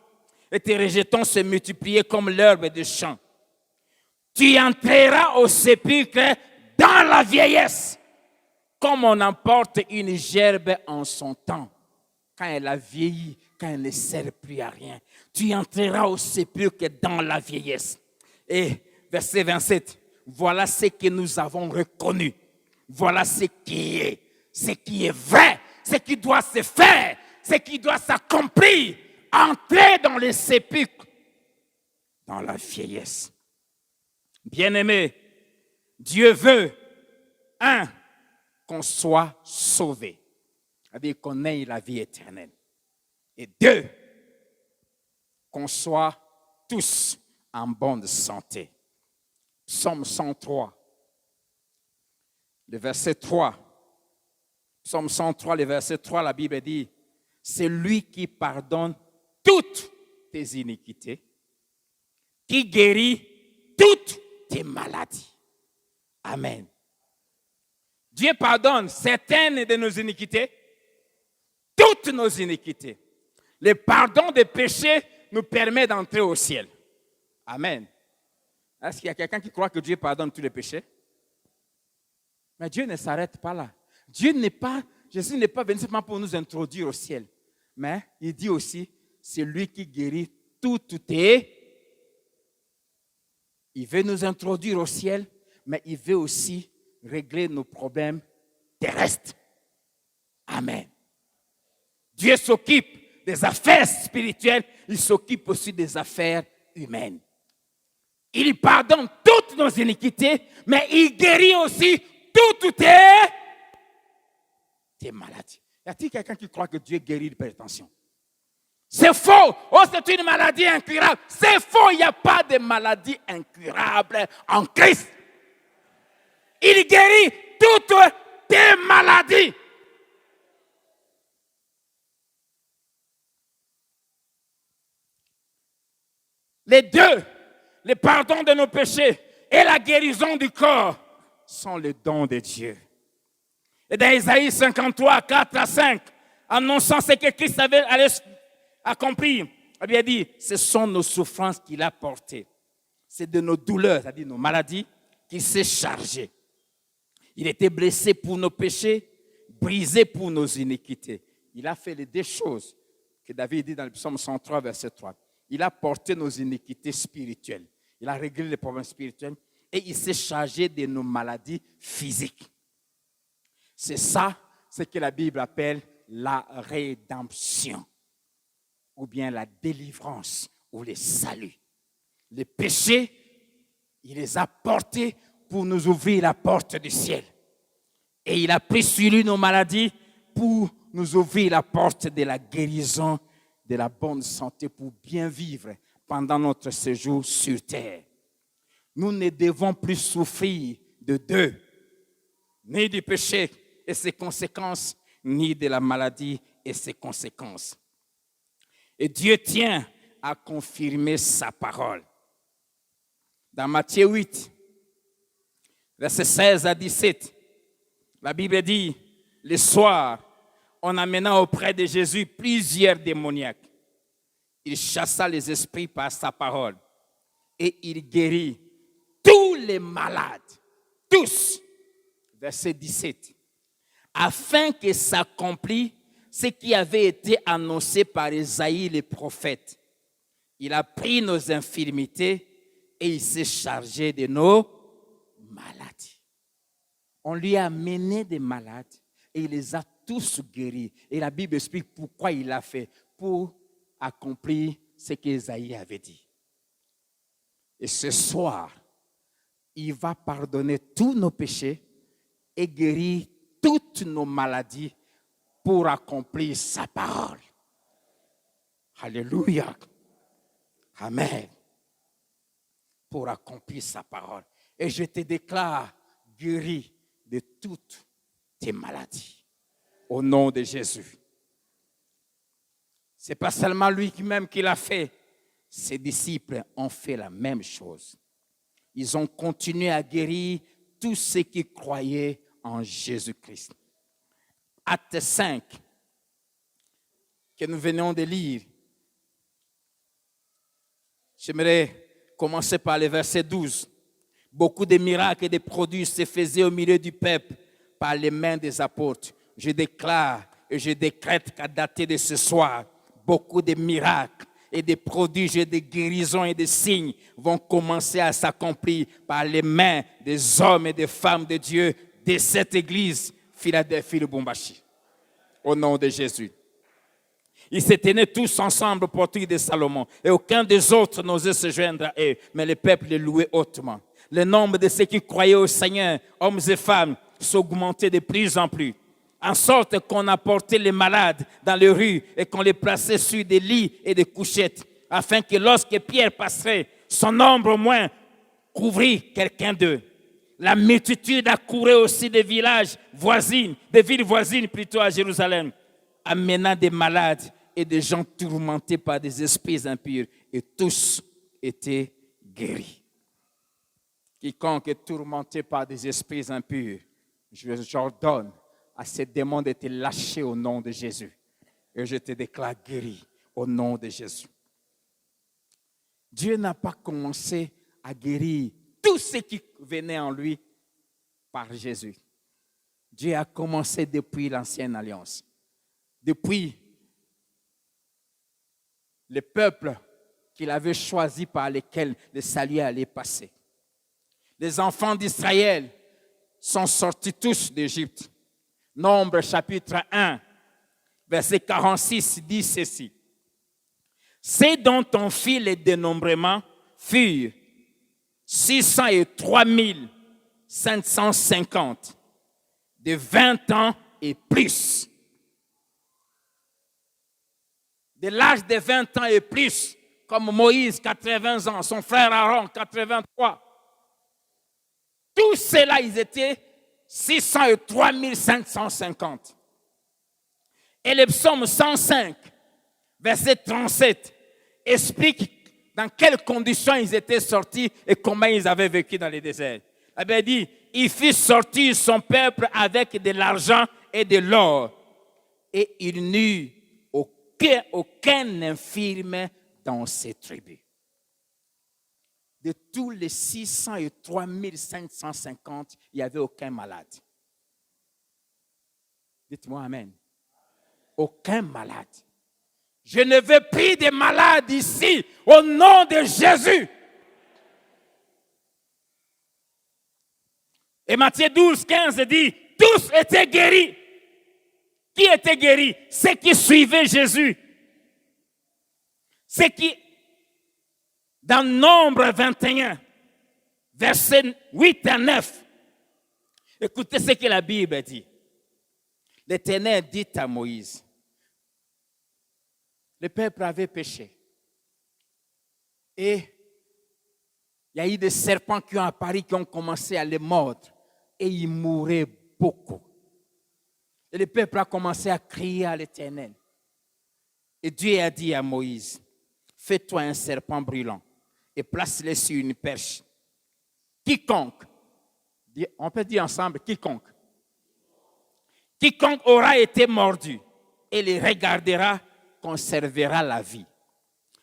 et tes rejetons se multiplier comme l'herbe des champs. Tu entreras au sépulcre dans la vieillesse, comme on emporte une gerbe en son temps, quand elle a vieilli, quand elle ne sert plus à rien. Tu entreras au sépulcre dans la vieillesse. Et verset 27. Voilà ce que nous avons reconnu. Voilà ce qui est vrai, ce qui doit se faire, ce qui doit s'accomplir. Entrer dans les sépulcres, dans la vieillesse. Bien-aimés, Dieu veut, qu'on soit sauvé, c'est-à-dire qu'on ait la vie éternelle. Et 2, qu'on soit tous en bonne santé. Psaume 103, le verset 3. Psaume 103, le verset 3, la Bible dit, c'est lui qui pardonne toutes tes iniquités, qui guérit toutes tes maladies. Amen. Dieu pardonne certaines de nos iniquités, toutes nos iniquités. Le pardon des péchés nous permet d'entrer au ciel. Amen. Est-ce qu'il y a quelqu'un qui croit que Dieu pardonne tous les péchés? Mais Dieu ne s'arrête pas là. Jésus n'est pas venu simplement pour nous introduire au ciel. Mais il dit aussi, c'est lui qui guérit toutes tes. Il veut nous introduire au ciel, mais il veut aussi régler nos problèmes terrestres. Amen. Dieu s'occupe des affaires spirituelles, il s'occupe aussi des affaires humaines. Il pardonne toutes nos iniquités, mais il guérit aussi toutes tes maladies. Y a-t-il quelqu'un qui croit que Dieu guérit l'hypertension? C'est faux. Oh, c'est une maladie incurable. C'est faux. Il n'y a pas de maladie incurable en Christ. Il guérit toutes tes maladies. Les deux, le pardon de nos péchés et la guérison du corps, sont les dons de Dieu. Et dans Isaïe 53, 4 à 5, annonçant ce que Christ allait accomplir, il a dit, ce sont nos souffrances qu'il a portées. C'est de nos douleurs, c'est-à-dire nos maladies, qu'il s'est chargé. Il était blessé pour nos péchés, brisé pour nos iniquités. Il a fait les deux choses que David dit dans le psaume 103, verset 3. Il a porté nos iniquités spirituelles. Il a réglé les problèmes spirituels et il s'est chargé de nos maladies physiques. C'est ça, ce que la Bible appelle la rédemption ou bien la délivrance ou le salut. Les péchés, il les a portés pour nous ouvrir la porte du ciel. Et il a pris sur lui nos maladies pour nous ouvrir la porte de la guérison, de la bonne santé pour bien vivre pendant notre séjour sur terre. Nous ne devons plus souffrir de deux, ni du péché et ses conséquences, ni de la maladie et ses conséquences. Et Dieu tient à confirmer sa parole. Dans Matthieu 8, versets 16 à 17, la Bible dit, le soir, en amenant auprès de Jésus plusieurs démoniaques, il chassa les esprits par sa parole et il guérit tous les malades, tous. Verset 17. Afin que s'accomplisse ce qui avait été annoncé par Isaïe le prophète. Il a pris nos infirmités et il s'est chargé de nos maladies. On lui a amené des malades et il les a tous guéris. Et la Bible explique pourquoi il l'a fait, pour accomplir ce qu'Isaïe avait dit. Et ce soir, il va pardonner tous nos péchés et guérir toutes nos maladies pour accomplir sa parole. Alléluia. Amen. Pour accomplir sa parole. Et je te déclare guéri de toutes tes maladies. Au nom de Jésus. Ce n'est pas seulement lui-même qui l'a fait. Ses disciples ont fait la même chose. Ils ont continué à guérir tous ceux qui croyaient en Jésus-Christ. Acte 5, que nous venons de lire. J'aimerais commencer par le verset 12. Beaucoup de miracles et de prodiges se faisaient au milieu du peuple par les mains des apôtres. Je déclare et je décrète qu'à dater de ce soir, beaucoup de miracles et des prodiges et des guérisons et des signes vont commencer à s'accomplir par les mains des hommes et des femmes de Dieu de cette église, Philadelphie Lubumbashi. Au nom de Jésus. Ils se tenaient tous ensemble au portail de Salomon et aucun des autres n'osait se joindre à eux, mais le peuple les louait hautement. Le nombre de ceux qui croyaient au Seigneur, hommes et femmes, s'augmentait de plus en plus, en sorte qu'on apportait les malades dans les rues et qu'on les plaçait sur des lits et des couchettes, afin que lorsque Pierre passerait, son ombre au moins couvrit quelqu'un d'eux. La multitude accourait aussi des villes voisines plutôt à Jérusalem, amenant des malades et des gens tourmentés par des esprits impurs, et tous étaient guéris. Quiconque est tourmenté par des esprits impurs, j'ordonne à ces démons d'être lâchés au nom de Jésus. Et je te déclare guéri au nom de Jésus. Dieu n'a pas commencé à guérir tous ceux qui venaient en lui par Jésus. Dieu a commencé depuis l'ancienne alliance. Depuis le peuple qu'il avait choisi par lesquels le salut allait passer. Les enfants d'Israël sont sortis tous d'Égypte. Nombre chapitre 1, verset 46 dit ceci. Ceux dont on fit les dénombrements furent 603 550 de 20 ans et plus. De l'âge de 20 ans et plus, comme Moïse, 80 ans, son frère Aaron, 83. Tous ceux-là, ils étaient 603 550. Et le psaume 105, verset 37, explique dans quelles conditions ils étaient sortis et comment ils avaient vécu dans le désert. Il avait dit, il fit sortir son peuple avec de l'argent et de l'or, et il n'eut aucun infirme dans ses tribus. De tous les 603 550, il n'y avait aucun malade. Dites-moi Amen. Aucun malade. Je ne veux plus de malades ici, au nom de Jésus. Et Matthieu 12, 15 dit, tous étaient guéris. Qui était guéri? Ceux qui suivaient Jésus. Ceux qui, dans Nombre 21, versets 8 à 9, écoutez ce que la Bible dit. L'Éternel dit à Moïse, le peuple avait péché. Et il y a eu des serpents qui ont apparu, qui ont commencé à les mordre. Et ils mouraient beaucoup. Et le peuple a commencé à crier à l'Éternel. Et Dieu a dit à Moïse, fais-toi un serpent brûlant et place-le sur une perche. Quiconque, on peut dire ensemble, quiconque aura été mordu et les regardera, conservera la vie.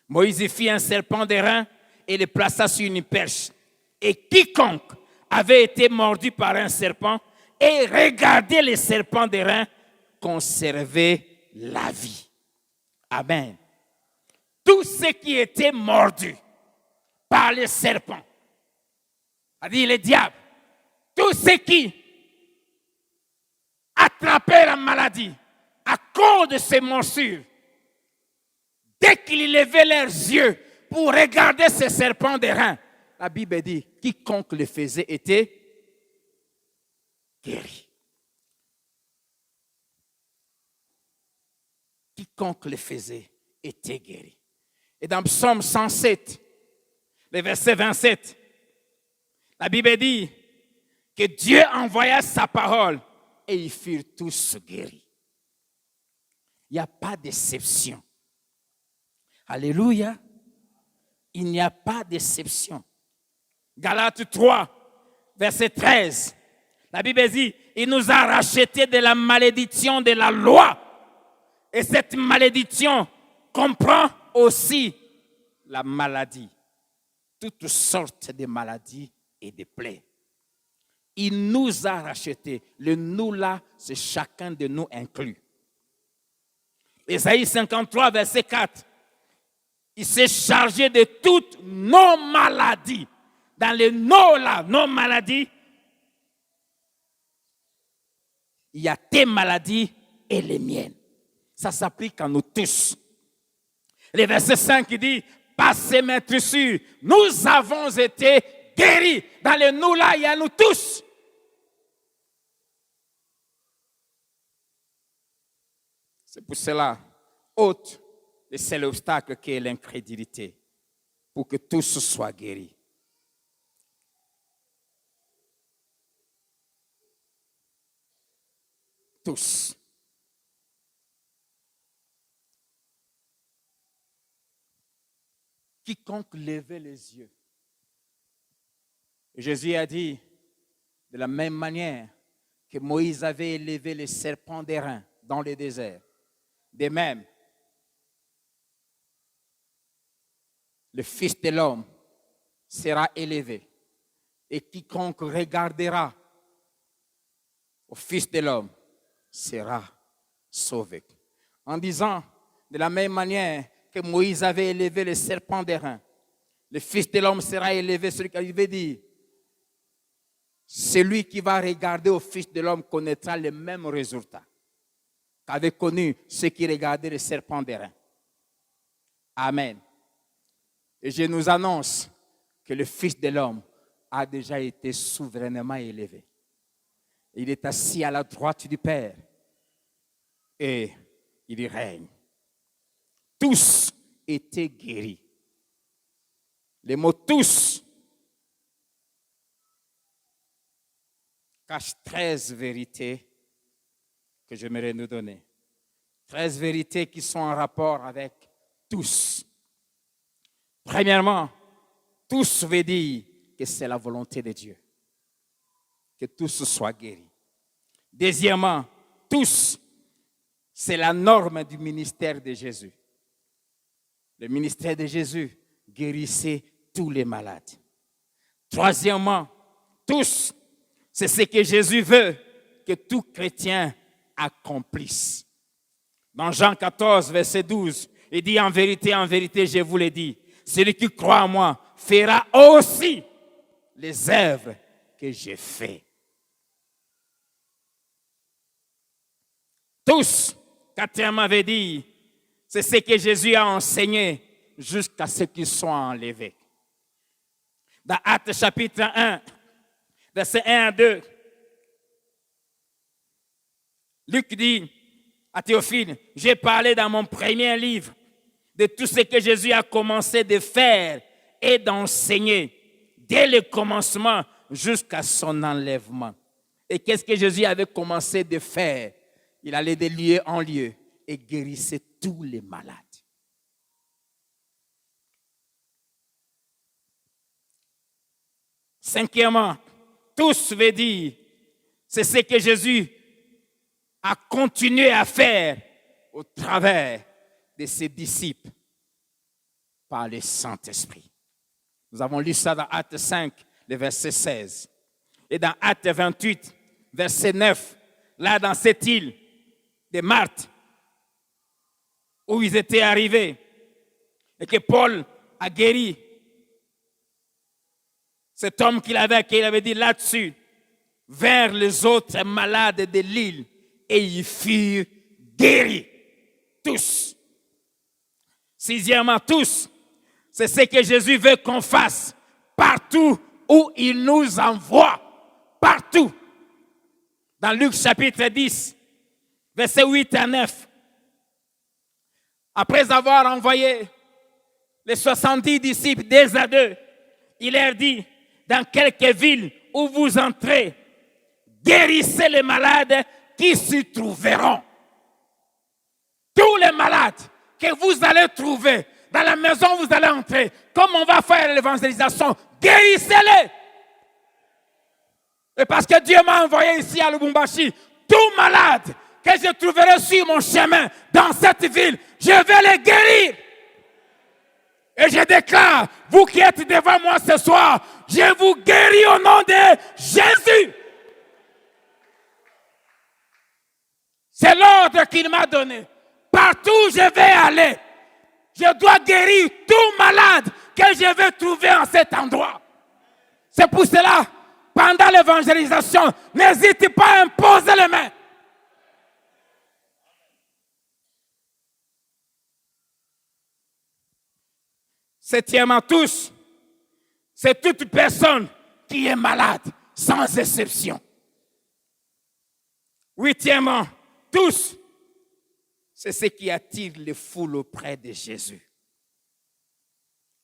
Moïse fit un serpent d'airain et le plaça sur une perche. Et quiconque avait été mordu par un serpent et regardait les serpents d'airain, conservait la vie. Amen. Tous ceux qui étaient mordus par les serpents, c'est-à-dire les diables, tous ceux qui attrapaient la maladie à cause de ces morsures, dès qu'ils levaient leurs yeux pour regarder ces serpents d'airain, la Bible dit, quiconque le faisait était guéri. Quiconque le faisait était guéri. Et dans Psaume 107, le verset 27, la Bible dit que Dieu envoya sa parole et ils furent tous guéris. Il n'y a pas d'exception. Alléluia. Il n'y a pas d'exception. Galates 3, verset 13. La Bible dit, il nous a rachetés de la malédiction de la loi. Et cette malédiction comprend aussi la maladie. Toutes sortes de maladies et de plaies. Il nous a rachetés. Le nous là, c'est chacun de nous inclus. Ésaïe 53, verset 4. Il s'est chargé de toutes nos maladies. Dans les nos là, nos maladies, il y a tes maladies et les miennes. Ça s'applique à nous tous. Le verset 5 dit, par ses maîtresses, nous avons été guéris. Dans les nous là, il y a nous tous. C'est pour cela, ôte le seul obstacle qui est l'incrédulité, pour que tous soient guéris. Tous. Quiconque levait les yeux. Jésus a dit, de la même manière que Moïse avait élevé les serpents d'airain dans le désert, de même, le Fils de l'homme sera élevé, et quiconque regardera au Fils de l'homme sera sauvé. En disant, de la même manière que Moïse avait élevé le serpent d'airain, le Fils de l'homme sera élevé. Celui qui veut dire, celui qui va regarder au Fils de l'homme connaîtra le même résultat qu'avaient connu ceux qui regardaient le serpent d'airain. Amen. Et je nous annonce que le Fils de l'homme a déjà été souverainement élevé. Il est assis à la droite du Père et il y règne. Tous étaient guéris. Les mots tous cachent 13 vérités que j'aimerais nous donner. 13 vérités qui sont en rapport avec tous. Premièrement, tous veut dire que c'est la volonté de Dieu. Que tous soient guéris. Deuxièmement, tous, c'est la norme du ministère de Jésus. Le ministère de Jésus guérissait tous les malades. Troisièmement, tous, c'est ce que Jésus veut que tout chrétien accomplisse. Dans Jean 14, verset 12, il dit en vérité, je vous le dis, celui qui croit en moi fera aussi les œuvres que j'ai faites. Tous, quatrièmement veut dire, c'est ce que Jésus a enseigné jusqu'à ce qu'ils soient enlevés. Dans Actes chapitre 1, verset 1 à 2, Luc dit à Théophile, j'ai parlé dans mon premier livre de tout ce que Jésus a commencé de faire et d'enseigner dès le commencement jusqu'à son enlèvement. Et qu'est-ce que Jésus avait commencé de faire? Il allait de lieu en lieu et guérissait tous les malades. Cinquièmement, tous veut dire, c'est ce que Jésus a continué à faire au travers de ses disciples par le Saint-Esprit. Nous avons lu ça dans Acte 5, le verset 16. Et dans Acte 28, verset 9, là dans cette île de Marthe, où ils étaient arrivés, et que Paul a guéri cet homme qu'il avait dit là-dessus, vers les autres malades de l'île, et ils furent guéris. Tous. Sixièmement, tous. C'est ce que Jésus veut qu'on fasse partout où il nous envoie. Partout. Dans Luc chapitre 10, versets 8 à 9. Après avoir envoyé les 70 disciples deux à deux, il leur dit, dans quelques villes où vous entrez, guérissez les malades qui s'y trouveront. Tous les malades que vous allez trouver dans la maison où vous allez entrer, comme on va faire l'évangélisation, guérissez-les. Et parce que Dieu m'a envoyé ici à Lubumbashi, tout malade que je trouverai sur mon chemin dans cette ville, je vais les guérir. Et je déclare, vous qui êtes devant moi ce soir, je vous guéris au nom de Jésus. C'est l'ordre qu'il m'a donné. Partout où je vais aller, Je dois guérir tout malade que je vais trouver en cet endroit. C'est pour cela, pendant l'évangélisation, n'hésitez pas à imposer les mains. Septièmement, tous, c'est toute personne qui est malade, sans exception. Huitièmement, tous, c'est ce qui attire les foules auprès de Jésus.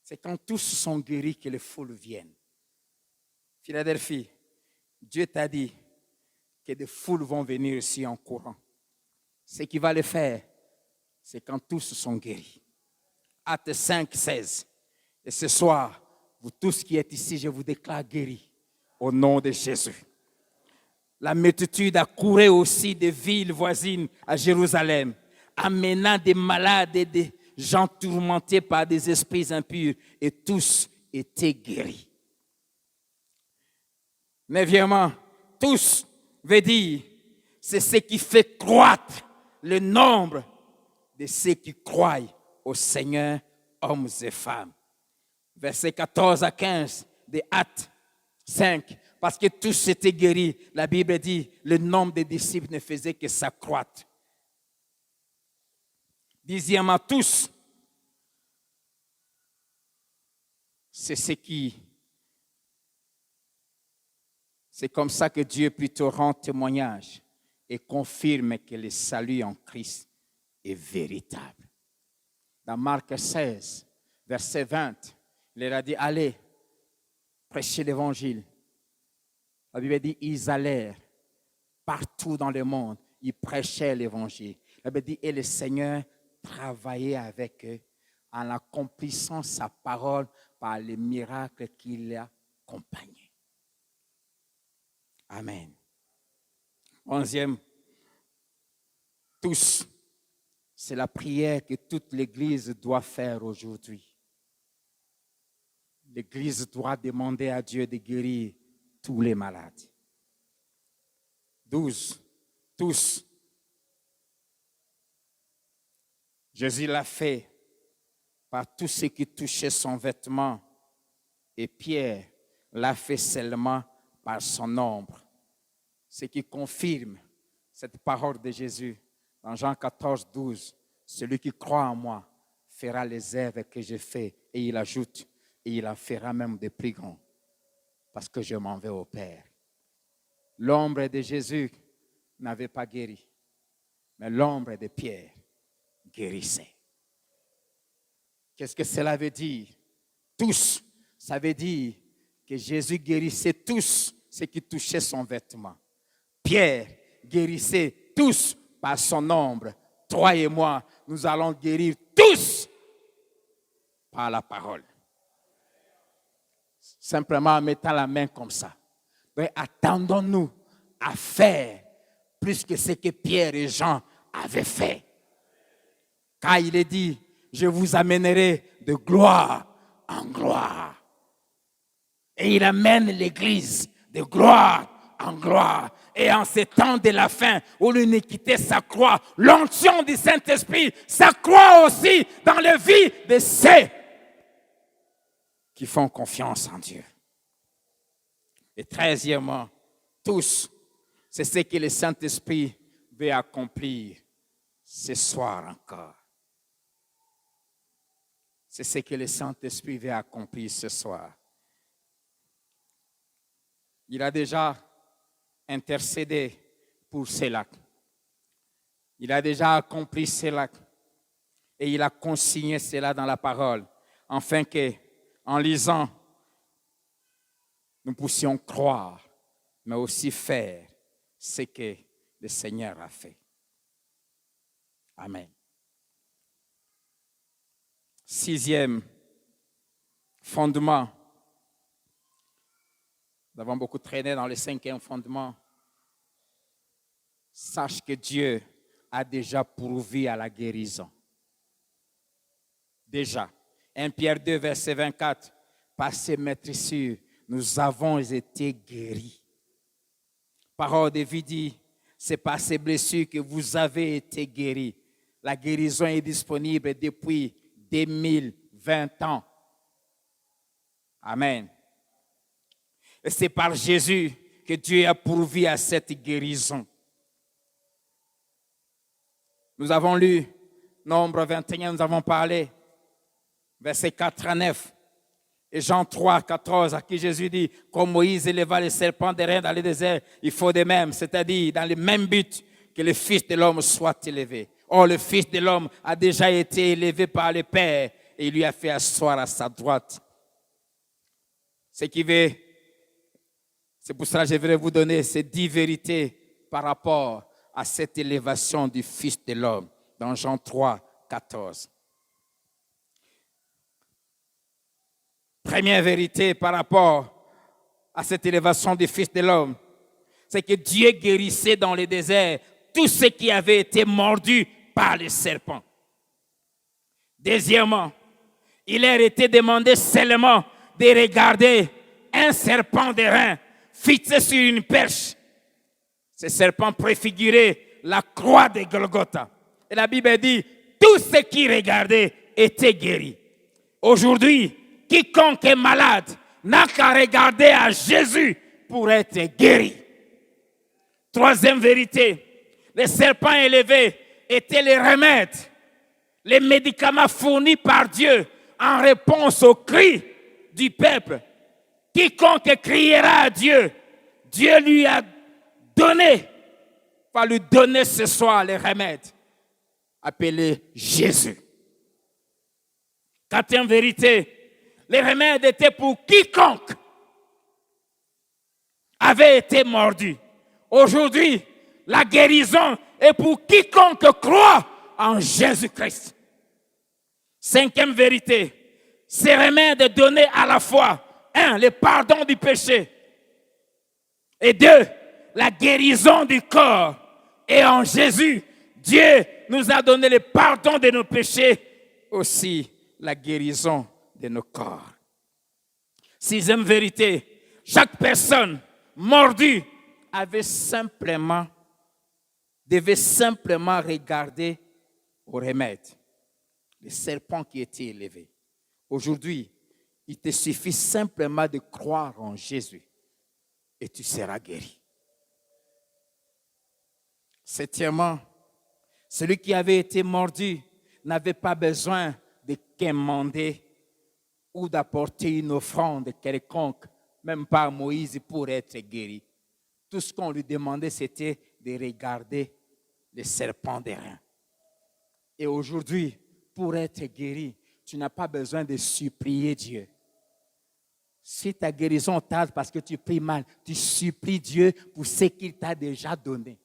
C'est quand tous sont guéris que les foules viennent. Philadelphie, Dieu t'a dit que des foules vont venir ici en courant. Ce qui va le faire, c'est quand tous sont guéris. Actes 5, 16. Et ce soir, vous tous qui êtes ici, je vous déclare guéris au nom de Jésus. La multitude a couru aussi des villes voisines à Jérusalem, amenant des malades et des gens tourmentés par des esprits impurs, et tous étaient guéris. Neuvièmement, tous veut dire, c'est ce qui fait croître le nombre de ceux qui croient au Seigneur, hommes et femmes. Versets 14 à 15 de Actes 5. Parce que tous étaient guéris, la Bible dit, le nombre des disciples ne faisait que s'accroître. Dixièmement, tous, c'est comme ça que Dieu plutôt rend témoignage et confirme que le salut en Christ est véritable. Dans Marc 16, verset 20, il leur a dit, allez, prêchez l'évangile. La Bible dit, ils allèrent partout dans le monde, ils prêchaient l'évangile. La Bible dit, et le Seigneur travaillait avec eux en accomplissant sa parole par les miracles qu'il a accompagnés. Amen. 11e, tous, c'est la prière que toute l'Église doit faire aujourd'hui. L'Église doit demander à Dieu de guérir tous les malades. 12. Tous. Jésus l'a fait par tous ceux qui touchaient son vêtement, et Pierre l'a fait seulement par son ombre. Ce qui confirme cette parole de Jésus dans Jean 14, 12. Celui qui croit en moi fera les œuvres que j'ai faites, et il ajoute, et il en fera même de plus grands, parce que je m'en vais au Père. L'ombre de Jésus n'avait pas guéri, mais l'ombre de Pierre guérissait. Qu'est-ce que cela veut dire? Tous, ça veut dire que Jésus guérissait tous ceux qui touchaient son vêtement. Pierre guérissait tous par son ombre. Toi et moi, nous allons guérir tous par la parole. Simplement en mettant la main comme ça. Mais attendons-nous à faire plus que ce que Pierre et Jean avaient fait. Car il est dit, je vous amènerai de gloire en gloire. Et il amène l'Église de gloire en gloire. Et en ces temps de la fin, où l'iniquité s'accroît, l'onction du Saint-Esprit s'accroît aussi dans les vies de ceux qui font confiance en Dieu. Et 13e, tous, c'est ce que le Saint-Esprit veut accomplir ce soir encore. C'est ce que le Saint-Esprit veut accomplir ce soir. Il a déjà intercédé pour cela. Il a déjà accompli cela. Et il a consigné cela dans la parole, afin que, en lisant, nous puissions croire, mais aussi faire ce que le Seigneur a fait. Amen. 6e fondement. Nous avons beaucoup traîné dans le 5e fondement. Sache que Dieu a déjà pourvu à la guérison. Déjà. 1 Pierre 2, verset 24. Par ces maîtrisures, nous avons été guéris. Parole de vie dit, c'est par ces blessures que vous avez été guéris. La guérison est disponible depuis 2020 ans. Amen. Et c'est par Jésus que Dieu a pourvu à cette guérison. Nous avons lu Nombre 21, nous avons parlé, versets 4 à 9. Et Jean 3, 14, à qui Jésus dit, comme Moïse éleva les serpents d'airain dans le désert, il faut de même, c'est-à-dire dans le même but que le Fils de l'homme soit élevé. Or, le Fils de l'homme a déjà été élevé par le Père et il lui a fait asseoir à sa droite. C'est pour cela que je voudrais vous donner ces 10 vérités par rapport à cette élévation du Fils de l'homme dans Jean 3, 14. Première vérité par rapport à cette élévation du Fils de l'homme, c'est que Dieu guérissait dans le désert tout ce qui avait été mordu par les serpents. Deuxièmement, il leur était demandé seulement de regarder un serpent d'airain fixé sur une perche. Ce serpent préfigurait la croix de Golgotha. Et la Bible dit, tous ceux qui regardaient étaient guéris. Aujourd'hui, quiconque est malade n'a qu'à regarder à Jésus pour être guéri. Troisième vérité, les serpents élevés étaient les remèdes, les médicaments fournis par Dieu en réponse aux cris du peuple. Quiconque criera à Dieu, Dieu lui a donné, va lui donner ce soir les remèdes, appelés Jésus. Quatrième vérité, les remèdes étaient pour quiconque avait été mordu. Aujourd'hui, la guérison est pour quiconque croit en Jésus-Christ. Cinquième vérité, ces remèdes donnés à la fois, 1, le pardon du péché, et 2, la guérison du corps. Et en Jésus, Dieu nous a donné le pardon de nos péchés, aussi la guérison de nos corps. Sixième vérité, chaque personne mordue devait simplement regarder au remède, les serpents qui étaient élevés. Aujourd'hui, il te suffit simplement de croire en Jésus et tu seras guéri. Septièmement, celui qui avait été mordu n'avait pas besoin de quémander ou d'apporter une offrande quelconque, même pas à Moïse, pour être guéri. Tout ce qu'on lui demandait, c'était de regarder les serpents d'airain. Et aujourd'hui, pour être guéri, tu n'as pas besoin de supplier Dieu. Si ta guérison tarde parce que tu pries mal, tu supplies Dieu pour ce qu'il t'a déjà donné.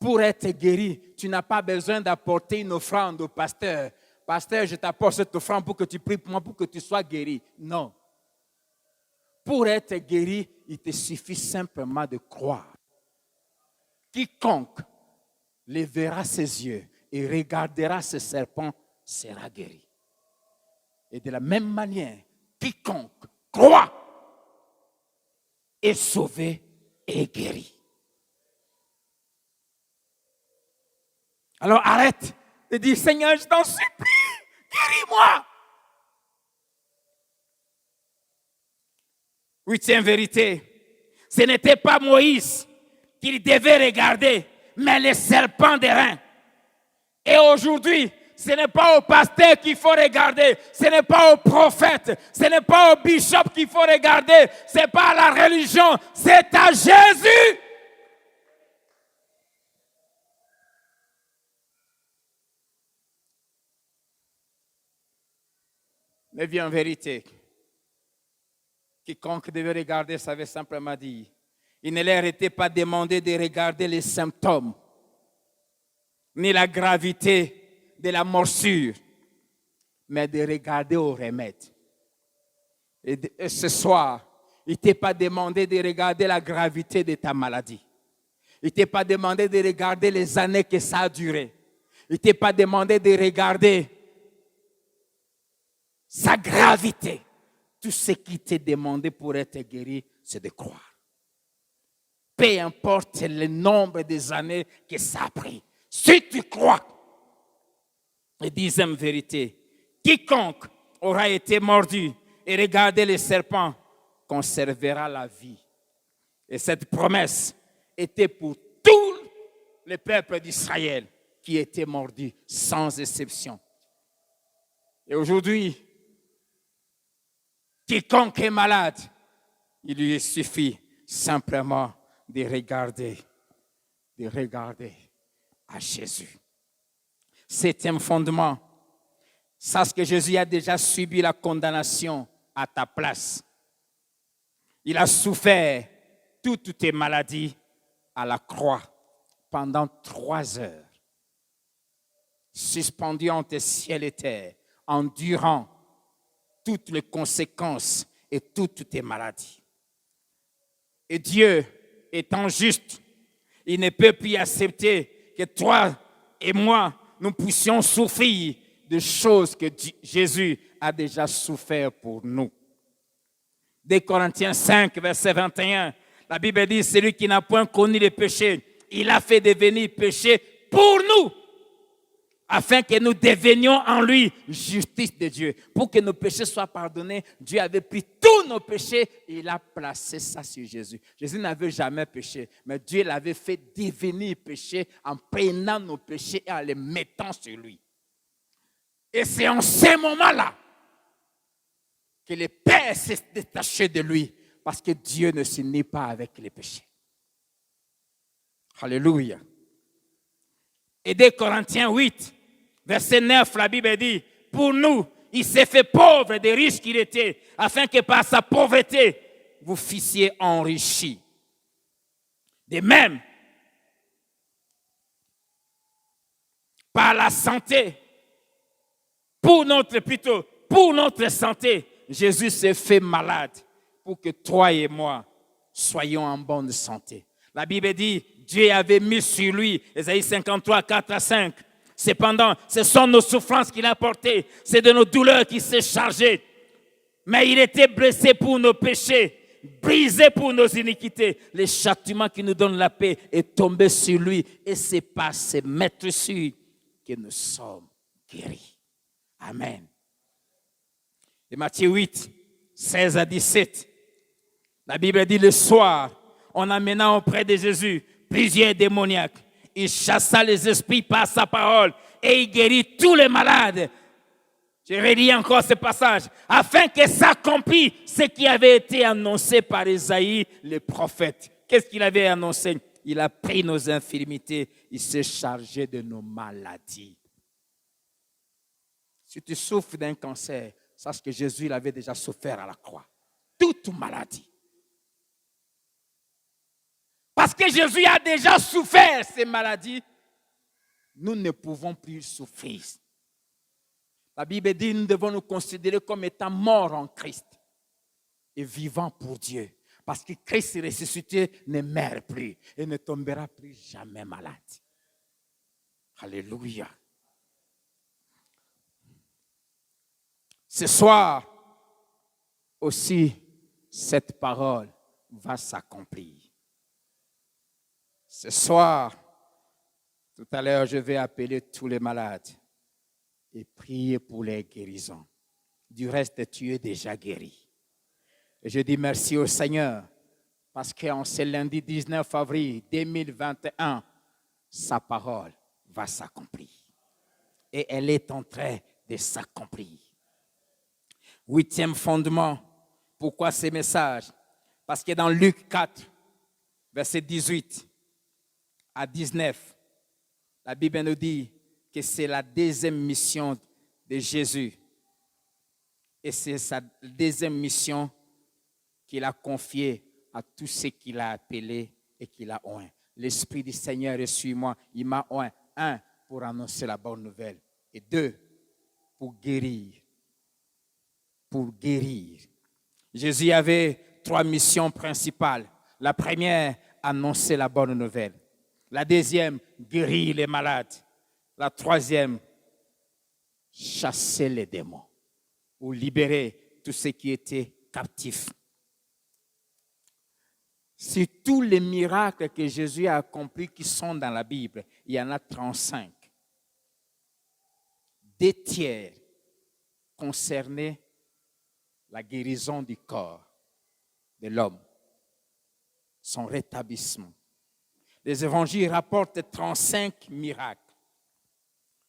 Pour être guéri, tu n'as pas besoin d'apporter une offrande au pasteur. Pasteur, je t'apporte cette offrande pour que tu pries pour moi, pour que tu sois guéri. Non. Pour être guéri, il te suffit simplement de croire. Quiconque lèvera ses yeux et regardera ce serpent sera guéri. Et de la même manière, quiconque croit est sauvé et guéri. Alors arrête de dire, Seigneur, je t'en supplie, guéris-moi. Huitième vérité, ce n'était pas Moïse qu'il devait regarder, mais les serpents d'airain. Et aujourd'hui, ce n'est pas au pasteur qu'il faut regarder, ce n'est pas au prophète, ce n'est pas au bishop qu'il faut regarder, ce n'est pas à la religion, c'est à Jésus. Mais bien en vérité, quiconque devait regarder savait simplement dire, il ne leur était pas demandé de regarder les symptômes, ni la gravité de la morsure, mais de regarder au remède. Et ce soir, il ne t'est pas demandé de regarder la gravité de ta maladie. Il ne t'est pas demandé de regarder les années que ça a duré. Il ne t'est pas demandé de regarder sa gravité. Tout ce qui t'est demandé pour être guéri, c'est de croire. Peu importe le nombre des années que ça a pris. Si tu crois. Et dixième vérité, quiconque aura été mordu et regardé les serpents conservera la vie. Et cette promesse était pour tout le peuple d'Israël qui était mordu, sans exception. Et aujourd'hui, quiconque est malade, il lui suffit simplement de regarder à Jésus. Septième fondement, sache que Jésus a déjà subi la condamnation à ta place. Il a souffert toutes tes maladies à la croix pendant 3 heures, suspendu entre ciel et terre, endurant toutes les conséquences et toutes tes maladies. Et Dieu, étant juste, il ne peut plus accepter que toi et moi, nous puissions souffrir de choses que Jésus a déjà souffert pour nous. 2 Corinthiens 5, verset 21, la Bible dit, celui qui n'a point connu le péché, il a fait devenir péché pour nous, afin que nous devenions en lui justice de Dieu. Pour que nos péchés soient pardonnés, Dieu avait pris tous nos péchés et il a placé ça sur Jésus. Jésus n'avait jamais péché, mais Dieu l'avait fait devenir péché en prenant nos péchés et en les mettant sur lui. Et c'est en ce moment-là que le Père s'est détaché de lui, parce que Dieu ne s'unit pas avec les péchés. Alléluia. Et 2 Corinthiens 8, verset 9, la Bible dit, pour nous, il s'est fait pauvre des riches qu'il était, afin que par sa pauvreté, vous fussiez enrichis. De même, par la santé, pour notre santé, Jésus s'est fait malade pour que toi et moi soyons en bonne santé. La Bible dit, Dieu avait mis sur lui, Ésaïe 53, 4 à 5. Cependant, ce sont nos souffrances qu'il a portées, c'est de nos douleurs qu'il s'est chargé. Mais il était blessé pour nos péchés, brisé pour nos iniquités. Le châtiment qui nous donne la paix est tombé sur lui. Et c'est par ses meurtrissures que nous sommes guéris. Amen. Et Matthieu 8, 16 à 17. La Bible dit, le soir, en amenant auprès de Jésus plusieurs démoniaques, il chassa les esprits par sa parole et il guérit tous les malades. Je relis encore ce passage, afin que s'accomplisse ce qui avait été annoncé par Ésaïe, le prophète. Qu'est-ce qu'il avait annoncé? Il a pris nos infirmités, il s'est chargé de nos maladies. Si tu souffres d'un cancer, sache que Jésus l'avait déjà souffert à la croix. Toute maladie. Parce que Jésus a déjà souffert ces maladies, nous ne pouvons plus souffrir. La Bible dit que nous devons nous considérer comme étant morts en Christ et vivants pour Dieu. Parce que Christ ressuscité ne meurt plus et ne tombera plus jamais malade. Alléluia. Ce soir aussi, cette parole va s'accomplir. Ce soir, tout à l'heure, je vais appeler tous les malades et prier pour les guérisons. Du reste, tu es déjà guéri. Et je dis merci au Seigneur parce qu'en ce lundi 19 avril 2021, sa parole va s'accomplir. Et elle est en train de s'accomplir. 8e fondement, pourquoi ces messages? Parce que dans Luc 4, verset 18 à 19, la Bible nous dit que c'est la deuxième mission de Jésus. Et c'est sa deuxième mission qu'il a confiée à tous ceux qu'il a appelés et qu'il a oint. L'Esprit du Seigneur est sur moi. Il m'a oint. 1, pour annoncer la bonne nouvelle. Et 2, pour guérir. Pour guérir. Jésus avait 3 missions principales. La première, annoncer la bonne nouvelle. La deuxième, guérir les malades. La troisième, chasser les démons ou libérer tous ceux qui étaient captifs. Sur tous les miracles que Jésus a accomplis qui sont dans la Bible, il y en a 35. 2 tiers concernait la guérison du corps de l'homme, son rétablissement. Les évangiles rapportent 35 miracles.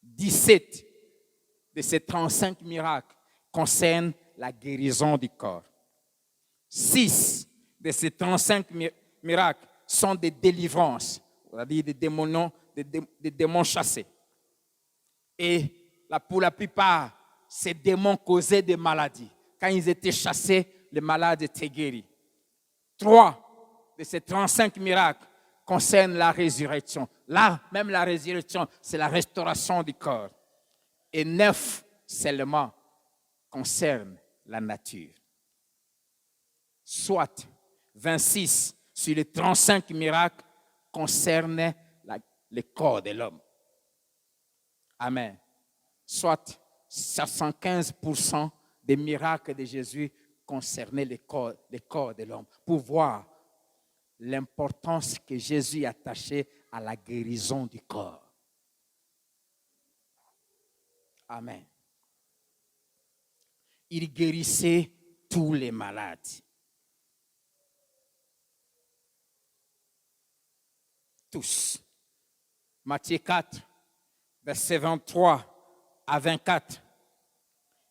17 de ces 35 miracles concernent la guérison du corps. 6 de ces 35 miracles sont des délivrances, c'est-à-dire des démons chassés. Et pour la plupart, ces démons causaient des maladies. Quand ils étaient chassés, les malades étaient guéris. 3 de ces 35 miracles concernent la résurrection. Là, même la résurrection, c'est la restauration du corps. Et 9 seulement concernent la nature. Soit 26 sur les 35 miracles concernent le corps de l'homme. Amen. Soit 75% des miracles de Jésus concernaient le corps de l'homme. Pour voir l'importance que Jésus attachait à la guérison du corps. Amen. Il guérissait tous les malades. Tous. Matthieu 4, versets 23 à 24.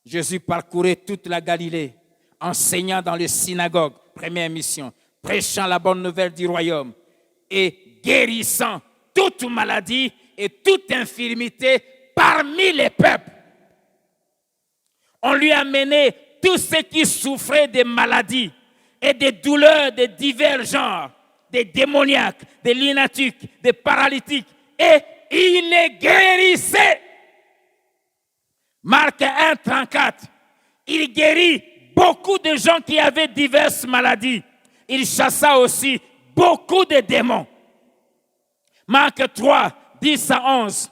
Jésus parcourait toute la Galilée, enseignant dans les synagogues, première mission, prêchant la bonne nouvelle du royaume et guérissant toute maladie et toute infirmité parmi les peuples. On lui a amené tous ceux qui souffraient de maladies et de douleurs de divers genres, des démoniaques, des lunatiques, des paralytiques, et il les guérissait. Marc 1, 34. Il guérit beaucoup de gens qui avaient diverses maladies. Il chassa aussi beaucoup de démons. Marc 3, 10 à 11.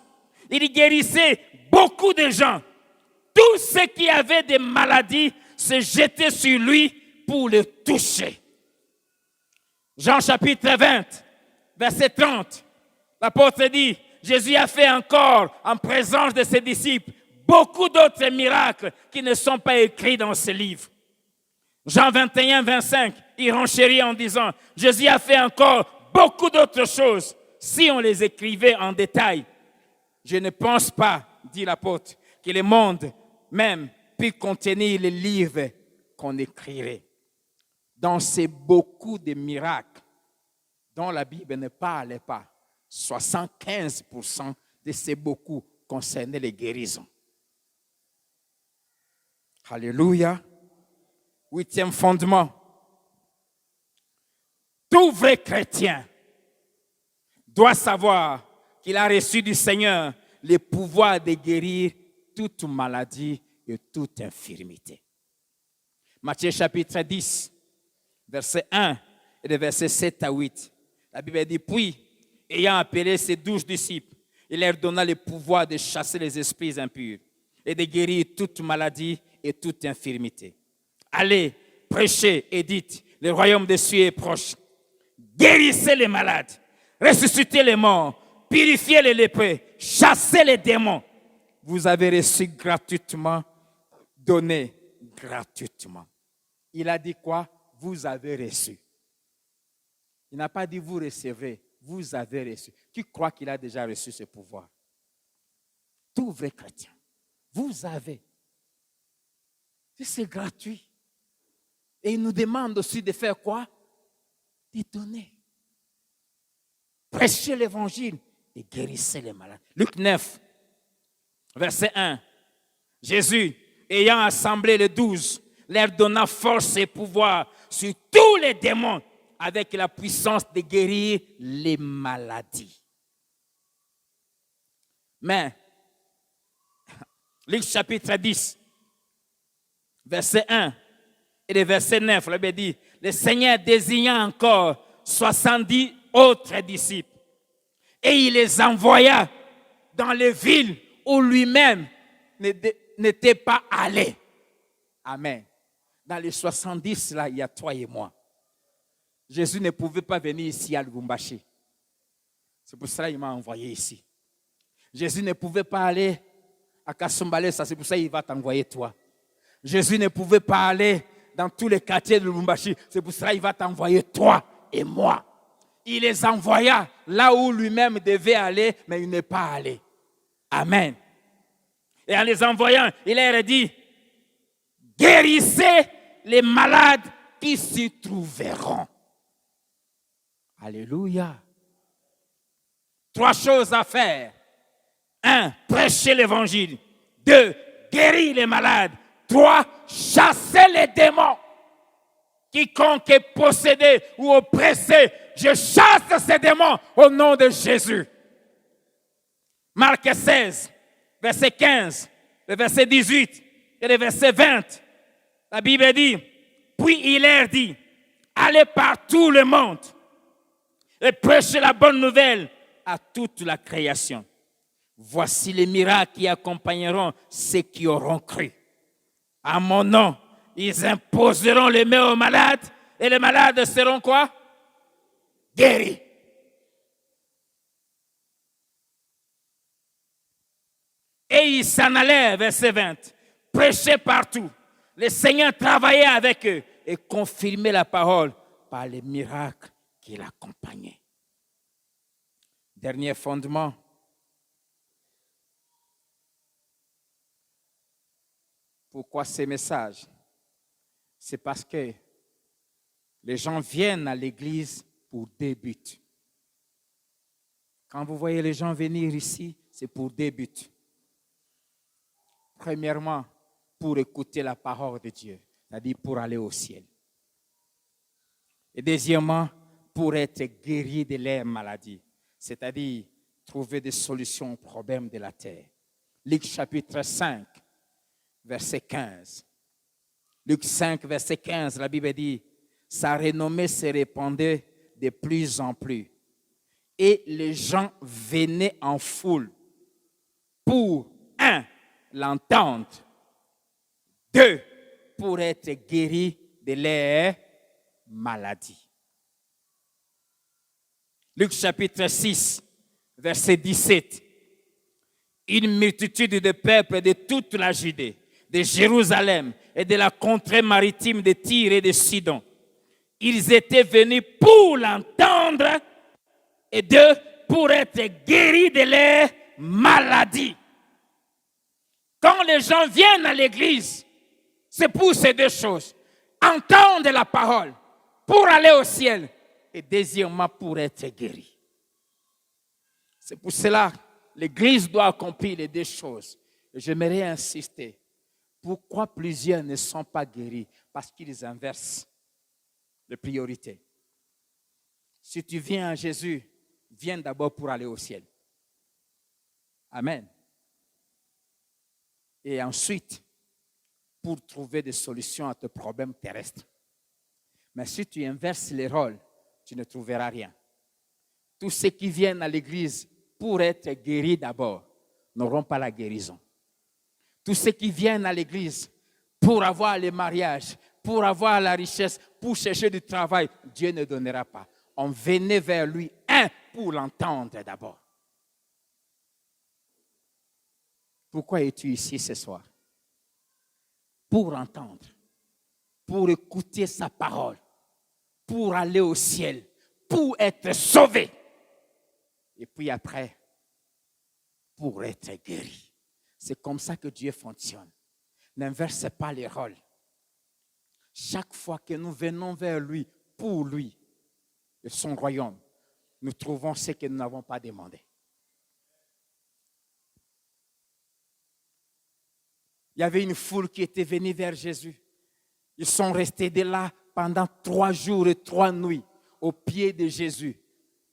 Il guérissait beaucoup de gens. Tous ceux qui avaient des maladies se jetaient sur lui pour le toucher. Jean chapitre 20, verset 30. L'apôtre dit, Jésus a fait encore en présence de ses disciples beaucoup d'autres miracles qui ne sont pas écrits dans ce livre. Jean 21, 25, il renchérit en disant, Jésus a fait encore beaucoup d'autres choses si on les écrivait en détail. Je ne pense pas, dit l'apôtre, que le monde même puisse contenir les livres qu'on écrirait. Dans ces beaucoup de miracles dont la Bible ne parlait pas, 75% de ces beaucoup concernaient les guérisons. Alléluia. 8e fondement. Tout vrai chrétien doit savoir qu'il a reçu du Seigneur le pouvoir de guérir toute maladie et toute infirmité. Matthieu chapitre 10, verset 1 et de verset 7 à 8. La Bible dit, puis, ayant appelé ses 12 disciples, il leur donna le pouvoir de chasser les esprits impurs et de guérir toute maladie et toute infirmité. Allez, prêchez et dites, le royaume des cieux est proche. Guérissez les malades, ressuscitez les morts, purifiez les lépreux, chassez les démons. Vous avez reçu gratuitement, donné gratuitement. Il a dit quoi? Vous avez reçu. Il n'a pas dit vous recevrez, vous avez reçu. Qui croit qu'il a déjà reçu ce pouvoir? Tout vrai chrétien. Vous avez. C'est gratuit. Et il nous demande aussi de faire quoi? De donner. Prêchez l'évangile et guérissez les malades. Luc 9, verset 1. Jésus, ayant assemblé les 12, leur donna force et pouvoir sur tous les démons avec la puissance de guérir les maladies. Mais, Luc chapitre 10, verset 1 et le verset 9, la Bible dit, le Seigneur désigna encore 70 autres disciples et il les envoya dans les villes où lui-même n'était pas allé. Amen. Dans les 70, là, il y a toi et moi. Jésus ne pouvait pas venir ici à Lubumbashi. C'est pour ça qu'il m'a envoyé ici. Jésus ne pouvait pas aller à Kasumbalesa, c'est pour ça qu'il va t'envoyer toi. Jésus ne pouvait pas aller dans tous les quartiers de Lubumbashi. C'est pour cela qu'il va t'envoyer toi et moi. Il les envoya là où lui-même devait aller, mais il n'est pas allé. Amen. Et en les envoyant, il leur a dit, guérissez les malades qui s'y trouveront. Alléluia. 3 choses à faire. 1, prêcher l'évangile. 2, guérir les malades. 3, chasser les démons. Quiconque est possédé ou oppressé, je chasse ces démons au nom de Jésus. Marc 16, verset 15, le verset 18 et le verset 20. La Bible dit, puis il leur dit, allez par tout le monde et prêchez la bonne nouvelle à toute la création. Voici les miracles qui accompagneront ceux qui auront cru. À mon nom, ils imposeront les mains aux malades et les malades seront quoi? Guéris. Et ils s'en allaient, verset 20, prêchaient partout. Le Seigneur travaillait avec eux et confirmait la parole par les miracles qui l'accompagnaient. Dernier fondement. Pourquoi ces messages? C'est parce que les gens viennent à l'église pour 2 buts. Quand vous voyez les gens venir ici, c'est pour 2 buts. Premièrement, pour écouter la parole de Dieu, c'est-à-dire pour aller au ciel. Et deuxièmement, pour être guéri de leurs maladies, c'est-à-dire trouver des solutions aux problèmes de la terre. Luc chapitre 5, verset 15. Luc 5, verset 15, la Bible dit, sa renommée se répandait de plus en plus. Et les gens venaient en foule pour, 1, l'entendre. 2, pour être guéris de leurs maladies. Luc chapitre 6, verset 17. Une multitude de peuples de toute la Judée, de Jérusalem et de la contrée maritime de Tyr et de Sidon. Ils étaient venus pour l'entendre et 2, pour être guéris de leurs maladies. Quand les gens viennent à l'église, c'est pour ces 2 choses. Entendre la parole pour aller au ciel et deuxièmement pour être guéri. C'est pour cela que l'église doit accomplir les 2 choses. Et j'aimerais insister. Pourquoi plusieurs ne sont pas guéris? Parce qu'ils inversent les priorités. Si tu viens à Jésus, viens d'abord pour aller au ciel. Amen. Et ensuite, pour trouver des solutions à tes problèmes terrestres. Mais si tu inverses les rôles, tu ne trouveras rien. Tous ceux qui viennent à l'église pour être guéris d'abord n'auront pas la guérison. Tous ceux qui viennent à l'église pour avoir le mariage, pour avoir la richesse, pour chercher du travail, Dieu ne donnera pas. On venait vers lui, 1, pour l'entendre d'abord. Pourquoi es-tu ici ce soir? Pour entendre, pour écouter sa parole, pour aller au ciel, pour être sauvé. Et puis après, pour être guéri. C'est comme ça que Dieu fonctionne. N'inverse pas les rôles. Chaque fois que nous venons vers lui, pour lui et son royaume, nous trouvons ce que nous n'avons pas demandé. Il y avait une foule qui était venue vers Jésus. Ils sont restés de là pendant 3 jours et 3 nuits au pied de Jésus.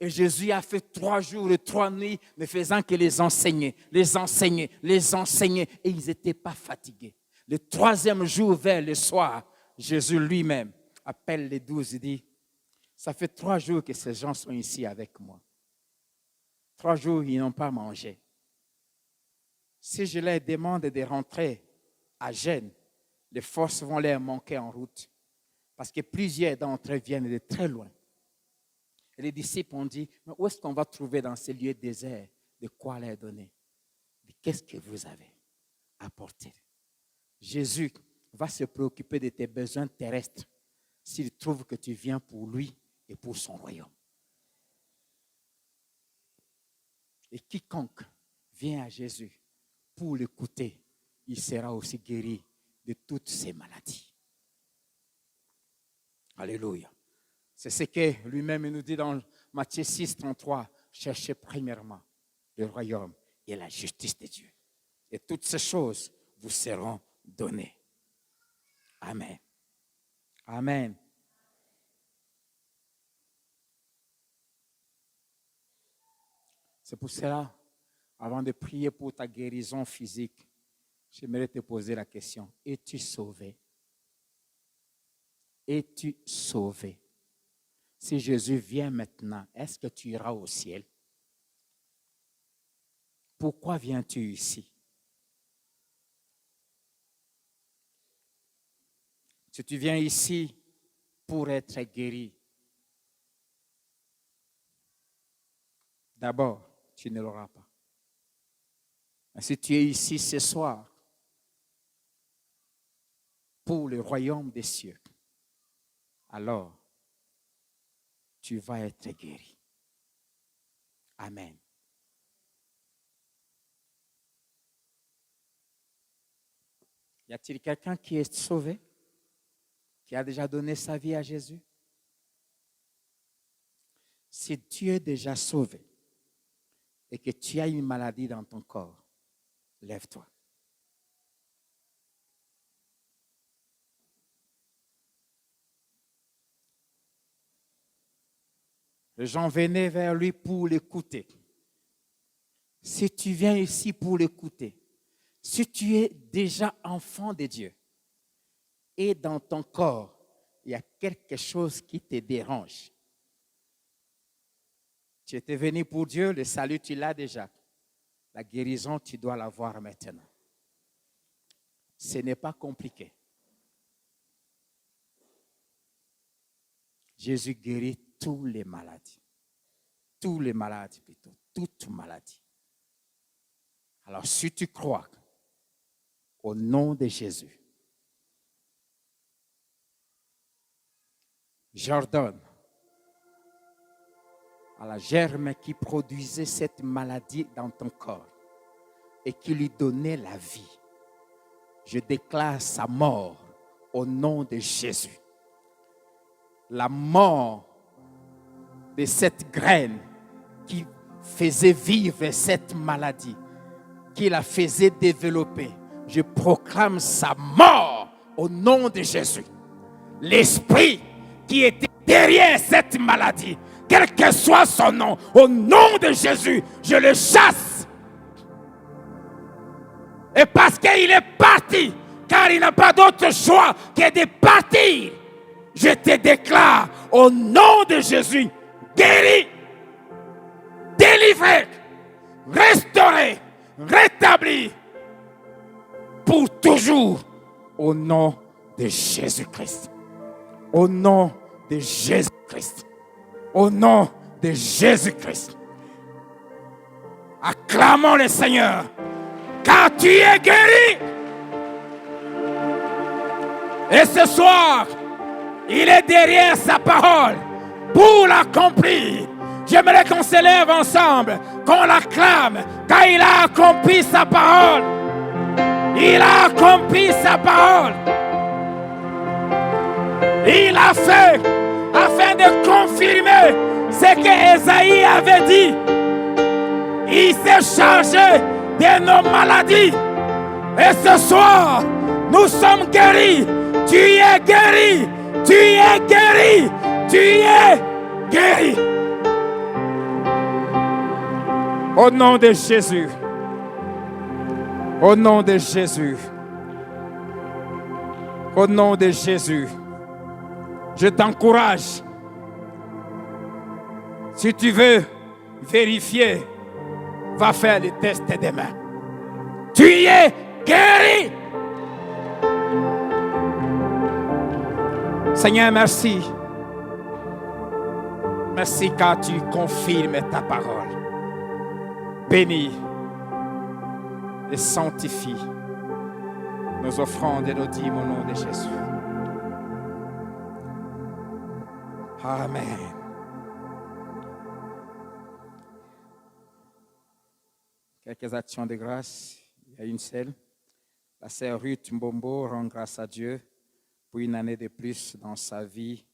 Et Jésus a fait 3 jours et 3 nuits ne faisant que les enseigner. Et ils n'étaient pas fatigués. Le 3e jour vers le soir, Jésus lui-même appelle les 12 et dit, ça fait 3 jours que ces gens sont ici avec moi. 3 jours, ils n'ont pas mangé. Si je leur demande de rentrer à jeûne, les forces vont leur manquer en route. Parce que plusieurs d'entre eux viennent de très loin. Et les disciples ont dit, mais où est-ce qu'on va trouver dans ces lieux déserts de quoi leur donner? Mais qu'est-ce que vous avez apporté? Jésus va se préoccuper de tes besoins terrestres s'il trouve que tu viens pour lui et pour son royaume. Et quiconque vient à Jésus pour l'écouter, il sera aussi guéri de toutes ses maladies. Alléluia. C'est ce que lui-même nous dit dans Matthieu 6, 33. Cherchez premièrement le royaume et la justice de Dieu. Et toutes ces choses vous seront données. Amen. Amen. C'est pour cela, avant de prier pour ta guérison physique, j'aimerais te poser la question. Es-tu sauvé? Es-tu sauvé? Si Jésus vient maintenant, est-ce que tu iras au ciel? Pourquoi viens-tu ici? Si tu viens ici pour être guéri, d'abord, tu ne l'auras pas. Mais si tu es ici ce soir pour le royaume des cieux, alors tu vas être guéri. Amen. Y a-t-il quelqu'un qui est sauvé, qui a déjà donné sa vie à Jésus? Si tu es déjà sauvé et que tu as une maladie dans ton corps, lève-toi. Les gens venaient vers lui pour l'écouter. Si tu viens ici pour l'écouter, si tu es déjà enfant de Dieu et dans ton corps, il y a quelque chose qui te dérange. Tu étais venu pour Dieu, le salut, tu l'as déjà. La guérison, tu dois l'avoir maintenant. Ce n'est pas compliqué. Jésus guérit toutes les maladies. Toutes les maladies plutôt. Toutes maladies. Alors si tu crois, au nom de Jésus, j'ordonne à la germe qui produisait cette maladie dans ton corps et qui lui donnait la vie, je déclare sa mort au nom de Jésus. La mort de cette graine qui faisait vivre cette maladie, qui la faisait développer, je proclame sa mort au nom de Jésus. L'esprit qui était derrière cette maladie, quel que soit son nom, au nom de Jésus, je le chasse. Et parce qu'il est parti, car il n'a pas d'autre choix que de partir, je te déclare au nom de Jésus, guéri, délivré, restauré, rétabli, pour toujours, au nom de Jésus-Christ. Au nom de Jésus-Christ. Au nom de Jésus-Christ. Acclamons le Seigneur, car tu es guéri. Et ce soir, il est derrière sa parole pour l'accomplir. J'aimerais qu'on se lève ensemble, qu'on l'acclame, car il a accompli sa parole. Il a accompli sa parole. Il a fait afin de confirmer ce que Ésaïe avait dit. Il s'est chargé de nos maladies. Et ce soir, nous sommes guéris. Tu es guéri. Tu es guéri. Tu es guéri. Au nom de Jésus. Au nom de Jésus. Au nom de Jésus. Je t'encourage. Si tu veux vérifier, va faire le test demain. Tu es guéri. Seigneur, merci. Merci car tu confirmes ta parole. Bénis et sanctifie nos offrandes et nos dîmes au nom de Jésus. Amen. Quelques actions de grâce. Il y a une seule. La sœur Ruth Mbombo rend grâce à Dieu pour une année de plus dans sa vie.